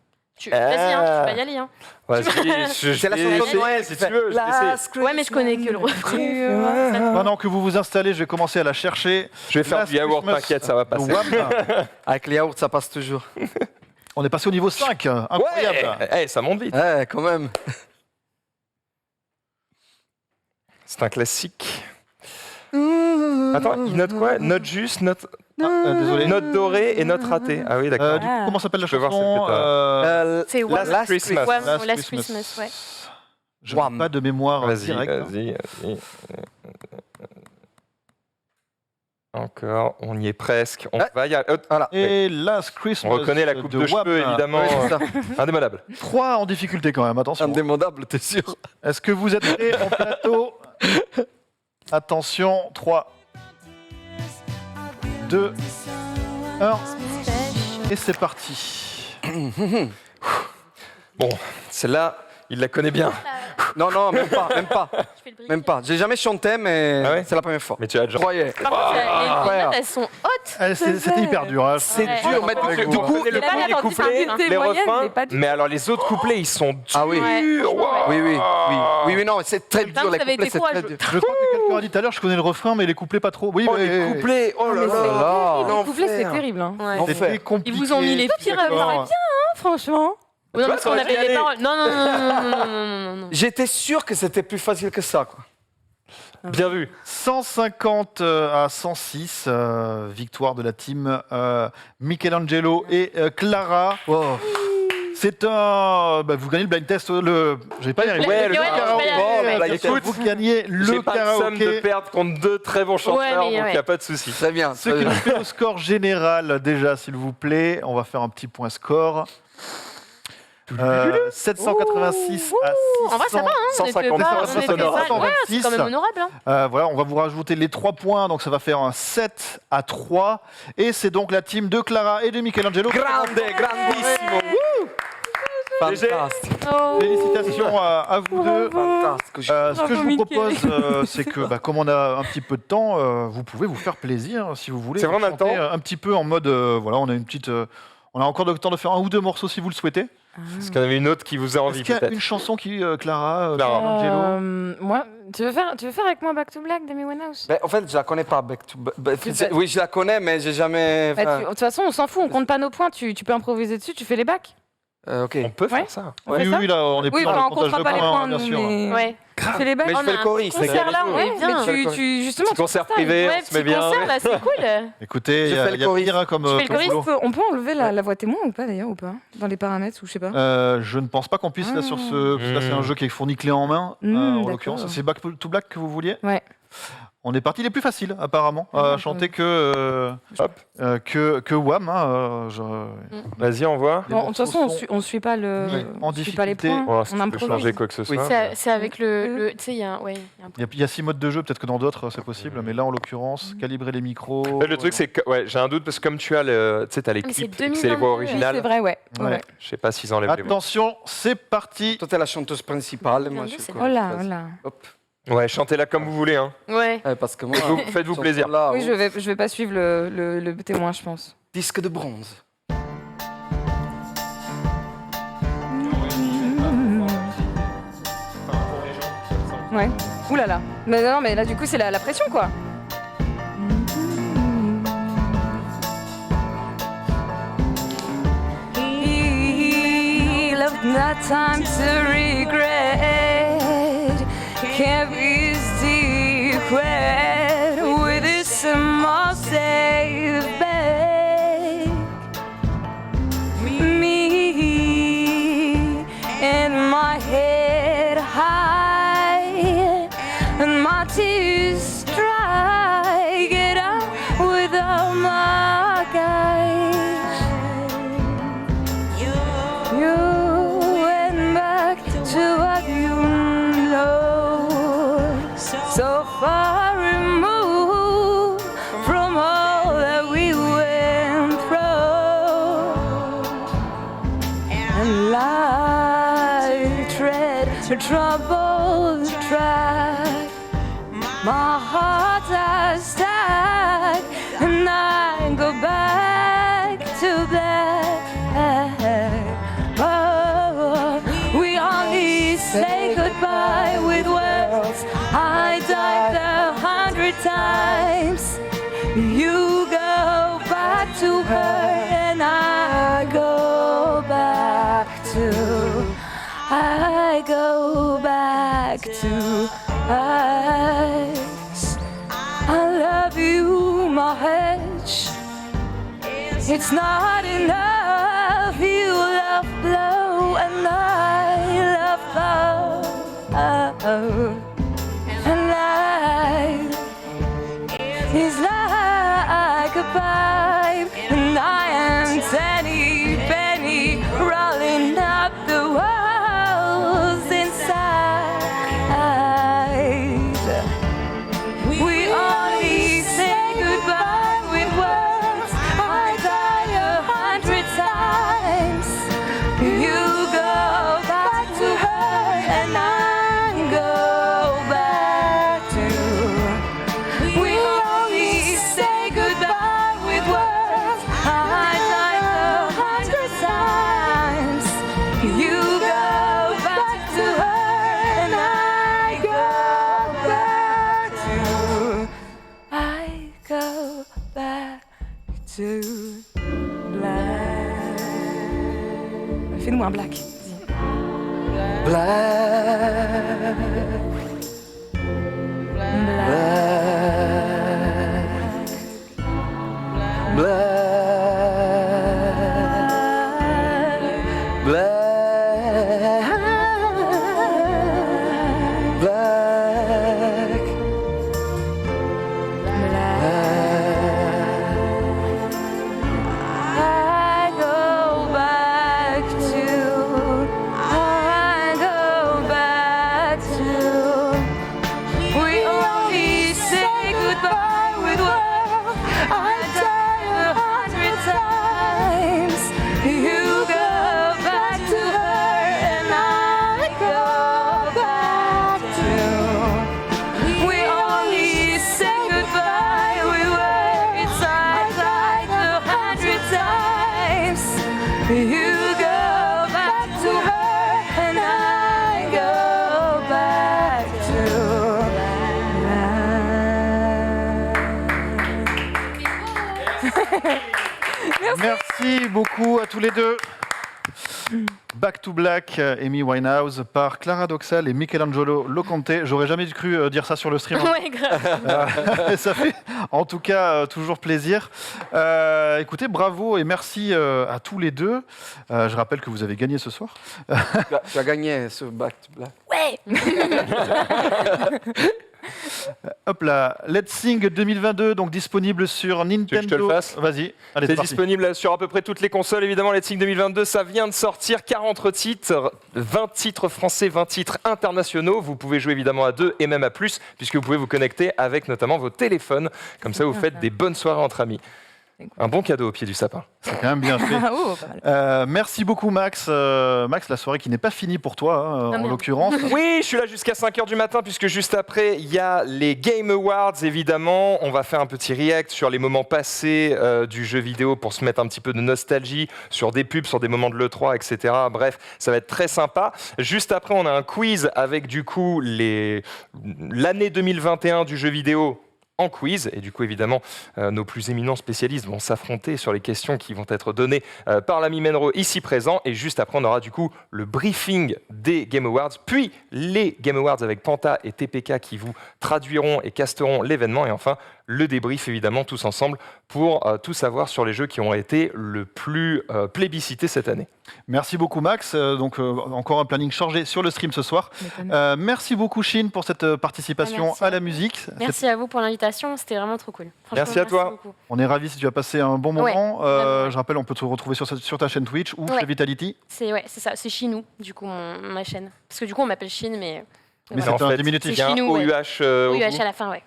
Ah. Vas-y, hein, tu vas y aller. Hein. Vas-y, C'est la chanson de Noël, si tu veux. je vais essayer. Ouais, mais je connais que le refrain. Pendant que vous vous installez, je vais commencer à la chercher. Je vais faire Last du yaourt, Christmas t'inquiète, ça va de passer. Wham. Avec les yaourts, ça passe toujours. On est passé au niveau 5. Incroyable. Ouais, ça monte vite. Ouais, quand même. C'est un classique. Attends, il note quoi? Note juste, note... Désolé. note dorée et note ratée. Ah oui, d'accord. Du coup, comment s'appelle la Je vais voir chanson? celle C'est Wham. Last Christmas. Wham, Last Last Christmas. Christmas, ouais. Je n'ai Wham. pas de mémoire Vas-y, directe. vas-y. Encore, on y est presque. On va y aller. Voilà. Et Last Christmas. On reconnaît la coupe de Wham. cheveux, évidemment. Oui, c'est ça. Indémodable. 3 en difficulté quand même, attention. Indémodable, t'es sûr? Est-ce que vous êtes prêts en plateau? Attention, 3, 2, 1, et c'est parti. Bon, celle-là, il la connaît bien. Non, non, même pas, même pas. Je fais le briquet. Même pas. J'ai jamais chanté, mais Ah ouais c'est la première fois. Mais tu as Je déjà. croyais. Par contre, les ouais. notes, elles sont hautes. C'était hyper dur. Hein. C'est Ouais. dur, mais Avec du vous. coup, le Mais là, premier attends, couplet, dis-moi, les moyenne, refrains, mais pas du mais alors les autres couplets, ils sont durs. Ah oui. Ouais, franchement, ouais. Oui, oui, oui. Oui, oui, non, c'est très Putain, dur, vous les avez couplets, été c'est très courageux. dur. Je crois que quelqu'un a dit tout à l'heure, je connais le refrain, mais les couplets pas trop. Oui, Oh, mais les couplets, oh là Oh là là. Les couplets, c'est l'enfer. terrible. Hein. Ouais. Enfer. c'était compliqué. Ils vous ont mis les pires D'accord. Franchement. Non, parce qu'on ça va avait y les aller. paroles. Non, non, non, non, non, non, non, non. J'étais sûr que c'était plus facile que ça, quoi. Bien vu. 150 à 106, victoire de la team Michelangelo et Clara. C'est un. Bah, vous gagnez le blind test. Je vais pas y arriver. Ouais, le karaoké. karaoké. Écoute, Vous gagnez le J'ai pas de somme de karaoké. perdre contre deux très bons chanteurs, Ouais, mais donc il ouais. n'y a pas de souci. Très bien. Ce qui nous fait au score général, déjà, s'il vous plaît. On va faire un petit point score. 786 à 600. En vrai, ça va, hein. On était 150, pas. ça, On était c'est pas. honorable. Ouais, c'est quand même honorable. Hein. Voilà, on va vous rajouter les 3 points, donc ça va faire un 7 à 3. Et c'est donc la team de Clara et de Michelangelo. Grande, grandissimo. Fantastique. Oh. Félicitations à vous deux. Fantastique. Ce que je vous Bravo, propose, c'est que comme on a un petit peu de temps, vous pouvez vous faire plaisir si vous voulez. C'est vrai, on a le chanter temps un petit peu en mode, voilà, on a une petite, on a encore le temps de faire 1 ou 2 morceaux si vous le souhaitez. Est-ce qu'il y en avait une autre qui vous a envie Est-ce qu'il y a peut-être? une chanson qui, Clara, Clara. Michelangelo Moi, tu veux faire avec moi Back to Black d'Amy Winehouse? Ben, en fait, je la connais pas. Oui, je la connais, mais j'ai jamais. Bah, de toute façon, on s'en fout, on compte pas nos points, tu peux improviser dessus, tu fais les bacs. Ok. On peut Ouais. faire ça. On fait Oui, ça oui, là, on est plus Oui, dans enfin, le on comptage comptera de pas les points, bien nous, sûr. mais Ouais. tu fais les bacs. Mais je On fais a le un choriste. petit concert là, on est bien. Justement, Petit concert tu privé, Ouais, on se met petit bien. concert là, c'est cool. Écoutez, il Je y a, fais le il y a choriste. pire hein, comme, Tu fais le comme choriste boulot. on peut enlever la voix témoin ou pas d'ailleurs, ou pas? Dans les paramètres ou je sais pas. Je ne pense pas qu'on puisse là sur ce. Parce que là, c'est un jeu qui est fourni clé en main. En d'accord. l'occurrence, c'est Back to Black que vous vouliez. Ouais. On est parti les plus faciles apparemment à chanter que Wham. Hein, Vas-y, envoie. les Bon, de toute façon, morceaux sont on suit pas le. mis en on suit pas les difficulté. points. Oh, si On tu peux improvise. changer quoi que ce soit. C'est avec le. Tu sais, il y a un. Ouais, il y a un. Il y a 6 modes de jeu, peut-être que dans d'autres c'est possible, mais là en l'occurrence, calibrer les micros. Le truc, c'est que ouais, j'ai un doute parce que comme tu as les Mais c'est clips, et que c'est les voix 2022, Oui, originales, c'est vrai, ouais. Ouais. Ouais. je sais pas s'ils enlèvent les voix. Attention, c'est parti. Toi, t'es la chanteuse principale. et moi, je suis C'est quoi Oh là, oh là. Hop. Ouais, chantez-la comme vous voulez. Hein. Ouais. Parce que moi, Faites-vous plaisir. Là, Oui, je vais pas suivre le témoin, je pense. Disque de bronze. Ouais. Ouh là là. Mais non, mais là, du coup, c'est la pression, quoi. He left no time to regret. Can't be secret with his small safe bag. Me and my head high and my tears dry. Get up without my guide. You went back to what you know, so far removed from all that we went through. And life tread a troubled track. My heart has stuck, and I go back to black. Oh, we only say goodbye with words. I died 100 times. You go back to her, and I go back to. I go back to us. I love you, my hedge. It's not enough. You love blow and I love love. And life is like a pipe, and I am tiny penny rolling up the walls inside. We only say goodbye with words. I die 100 times. You go back to her, and I go back to. We only say goodbye with words. I die 100 times. You go back to her, and I go back to. I go back to black. Fais-nous un black. Black. Black. Black. Black. Black. I go back to. I go back to. We only say goodbye with words. I die 100 times. You go back to her, and I go back to. We only say goodbye with words. I died 100 times. You go back to her, and I go back to. Merci beaucoup à tous les deux. Back to Black, Amy Winehouse, par Clara Doxal et Michelangelo Loconte. J'aurais jamais cru dire ça sur le stream. Ouais, grave. Ça fait en tout cas toujours plaisir. Écoutez, bravo et merci à tous les deux. Je rappelle que vous avez gagné ce soir. Tu as gagné ce Back to Black. Ouais. Hop là, Let's Sing 2022, donc disponible sur Nintendo. Tu veux que je te le fasse ? Vas-y, allez, C'est parti. disponible sur à peu près toutes les consoles, évidemment. Let's Sing 2022, ça vient de sortir. 40 titres, 20 titres français, 20 titres internationaux. Vous pouvez jouer évidemment à 2 et même à plus, puisque vous pouvez vous connecter avec notamment vos téléphones. Comme ça, vous faites des bonnes soirées entre amis. Un bon cadeau au pied du sapin. C'est quand même bien fait. Oh, pas mal. Merci beaucoup Max. Max, la soirée qui n'est pas finie pour toi, en merde. l'occurrence. Oui, je suis là jusqu'à 5h du matin, puisque juste après, il y a les Game Awards, évidemment. On va faire un petit react sur les moments passés du jeu vidéo pour se mettre un petit peu de nostalgie, sur des pubs, sur des moments de l'E3, etc. Bref, ça va être très sympa. Juste après, on a un quiz avec du coup l'année 2021 du jeu vidéo en quiz. Et du coup, évidemment, nos plus éminents spécialistes vont s'affronter sur les questions qui vont être données par l'ami Menro ici présent. Et juste après, on aura du coup le briefing des Game Awards, puis les Game Awards avec Panta et TPK qui vous traduiront et casteront l'événement. Et enfin, le débrief, évidemment, tous ensemble pour tout savoir sur les jeux qui ont été le plus plébiscités cette année. Merci beaucoup Max. Encore un planning chargé sur le stream ce soir. Merci beaucoup Chine pour cette participation Merci. à la musique. Merci à vous pour l'invitation, c'était vraiment trop cool. Franchement, Merci à toi. beaucoup. On est ravis si tu as passé un bon moment. vraiment. Je rappelle, on peut te retrouver sur ta chaîne Twitch ou chez Vitality. C'est ça, c'est Chinou, du coup, ma chaîne. Parce que du coup, on m'appelle Chine, mais c'est un diminutif. Il y a un Chinou, ouais. OUH au oui, bout. à la fin, ouais.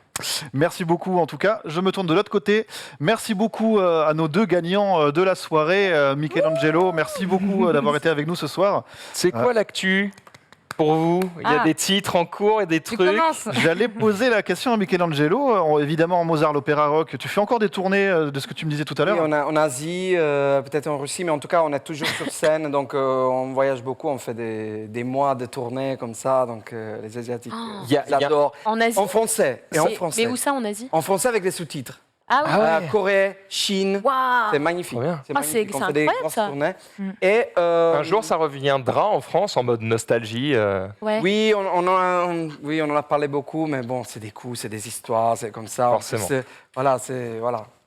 Merci beaucoup en tout cas. Je me tourne de l'autre côté. Merci beaucoup à nos deux gagnants de la soirée, Michelangelo. Merci beaucoup d'avoir été avec nous ce soir. C'est quoi l'actu pour vous? Il y a des titres en cours et des Tu trucs. commences. J'allais poser la question à Michelangelo. Évidemment, Mozart, l'opéra rock. Tu fais encore des tournées de ce que tu me disais tout à Oui, l'heure? en Asie, peut-être en Russie, mais en tout cas, on est toujours sur scène, donc on voyage beaucoup, on fait des mois de tournées comme ça, donc les Asiatiques, j'adore. En Asie. En français, et en français. Mais où ça, en Asie? En français avec des sous-titres. Ah oui. Corée, Chine, c'est Waouh. magnifique. Trop bien. C'est Ah, magnifique. c'est On fait des incroyable, grosses ça. tournées. Et, Un jour, ça reviendra en France en mode nostalgie. Ouais. Oui, on en a parlé beaucoup, mais bon, c'est des coups, c'est des histoires, c'est comme ça. Forcément. Voilà.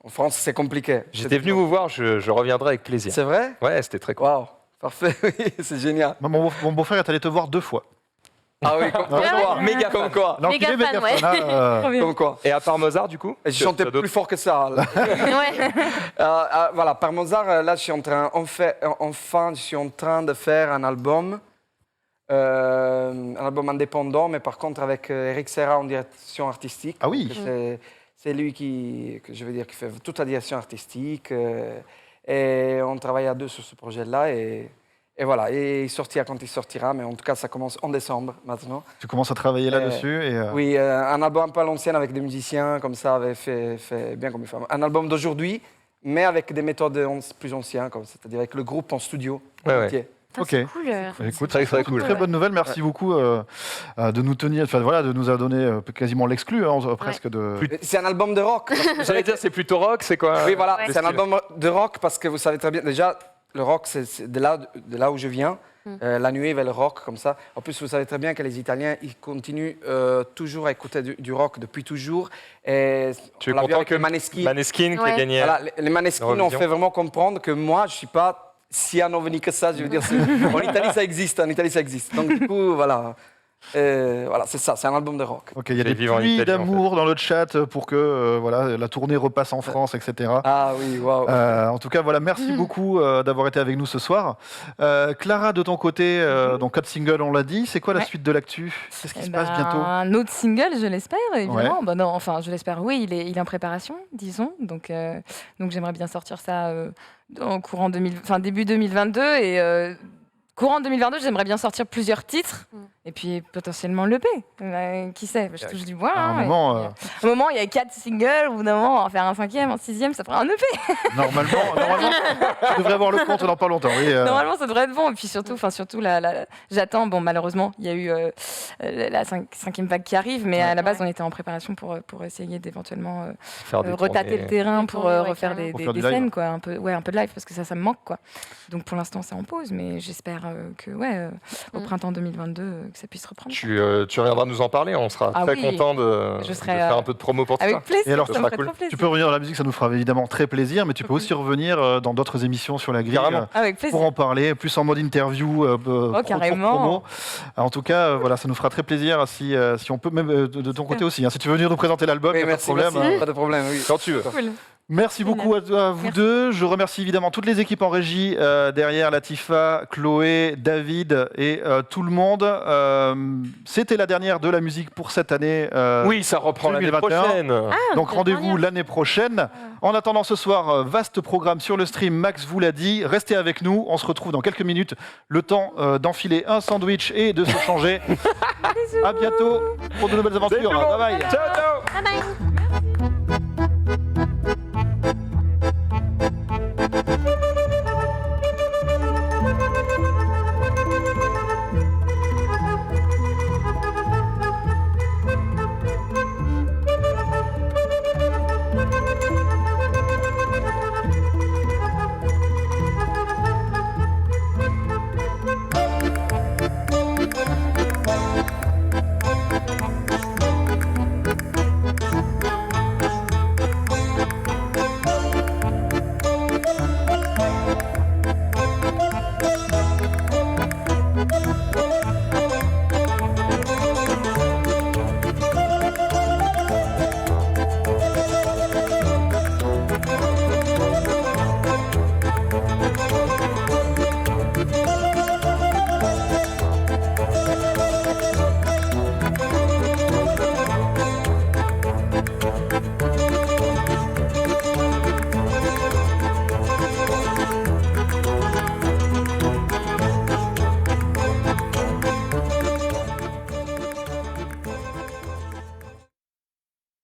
En France, c'est compliqué. J'étais venu vous voir, je reviendrai avec plaisir. C'est vrai? Ouais, c'était très cool. Waouh, parfait, oui, c'est génial. Mon beau-frère est allé te voir 2 fois. Ah oui, comme quoi. Méga Comme quoi. L'enculé Méga fan, ouais. fan, hein, Comme quoi. Et à part Mozart, du coup Et je chantais plus fort que ça. Là. Ouais. Voilà, par Mozart, là, je suis en train de faire un album indépendant, mais par contre avec Eric Serra en direction artistique. Ah oui. C'est lui qui fait toute la direction artistique. Et on travaille à deux sur ce projet-là. Et voilà, et il sortira quand il sortira, mais en tout cas, ça commence en décembre maintenant. Tu commences à travailler là-dessus Oui, un album un peu à l'ancienne avec des musiciens, comme ça, avait fait bien comme il faut. Un album d'aujourd'hui, mais avec des méthodes plus anciennes, c'est-à-dire avec le groupe en studio entier. Ok. C'est cool. Écoute, Très, très cool. Très bonne nouvelle. Merci beaucoup de nous tenir, de nous avoir donné quasiment l'exclu, presque de. C'est un album de rock. J'allais dire, c'est plutôt rock, c'est quoi? Oui, voilà, Ouais. c'est un album de rock parce que vous savez très bien, déjà, le rock, c'est de là où je viens. La nuit vers le rock, comme ça. En plus, vous savez très bien que les Italiens, ils continuent toujours à écouter du rock depuis toujours. Et Tu es on l'a vu content avec que les Maneskin. Maneskin qui a Ouais. gagné Voilà, les Maneskin ont l'Eurovision. fait vraiment comprendre que moi, je ne suis pas si annoveni que ça. Je veux dire, en Italie, ça existe. Donc, du coup, voilà. Voilà, c'est ça, c'est un album de rock. Ok, il y a J'ai des vécu en pluies Italie, d'amour dans le chat pour que la tournée repasse en France, etc. Ah oui, waouh. En tout cas, voilà, merci beaucoup d'avoir été avec nous ce soir. Clara, de ton côté, donc 4 singles, on l'a dit. C'est quoi la Ouais. suite de l'actu? Qu'est-ce qui se passe bientôt? Un autre single, je l'espère, évidemment. Bah non, enfin, je l'espère, oui, il est en préparation, disons. Donc j'aimerais bien sortir ça en début 2022. Et courant 2022, j'aimerais bien sortir plusieurs titres. Et puis potentiellement l'EP. Qui sait? Je touche du bois. À un hein, moment, et puis, à un moment, il y a 4 singles. Au bout d'un moment, on va en faire un 5e, un 6e, ça fera un EP. normalement, tu devrais avoir le compte dans pas longtemps. Oui, Normalement, ça devrait être bon. Et puis surtout, j'attends. Bon, malheureusement, il y a eu la 5e vague qui arrive, mais à la base, on était en préparation pour essayer d'éventuellement Faire des retâter tournées. le terrain pour Ouais, refaire carrément. Pour faire des du live. scènes, quoi, un peu de live, parce que ça me manque, quoi. Donc pour l'instant, c'est en pause, mais j'espère que, au printemps 2022, que ça puisse reprendre. Tu reviendras nous en parler, on sera très oui. content de Je serai, faire un peu de promo pour tout Avec ça. plaisir, Et alors, ça ça me sera ferait cool. trop plaisir. tu peux revenir dans la musique, ça nous fera évidemment très plaisir, mais tu peux aussi revenir dans d'autres émissions sur la grille Carrément. Avec plaisir. pour en parler, plus en mode interview, carrément. promo. En tout cas, voilà, ça nous fera très plaisir si on peut, même de ton côté aussi. Si tu veux venir nous présenter l'album, Oui, y a pas de merci, problème. merci. Pas de problème, oui. Quand tu veux. Cool. Merci beaucoup à vous deux. Je remercie évidemment toutes les équipes en régie derrière, Latifa, Chloé, David et tout le monde. C'était la dernière de la musique pour cette année. Oui, ça reprend l'année 2021. prochaine. Donc rendez-vous l'année prochaine. En attendant ce soir, vaste programme sur le stream. Max vous l'a dit. Restez avec nous. On se retrouve dans quelques minutes. Le temps d'enfiler un sandwich et de se changer. À bientôt pour de nouvelles aventures. Bye bye. Ciao, ciao. Bye bye.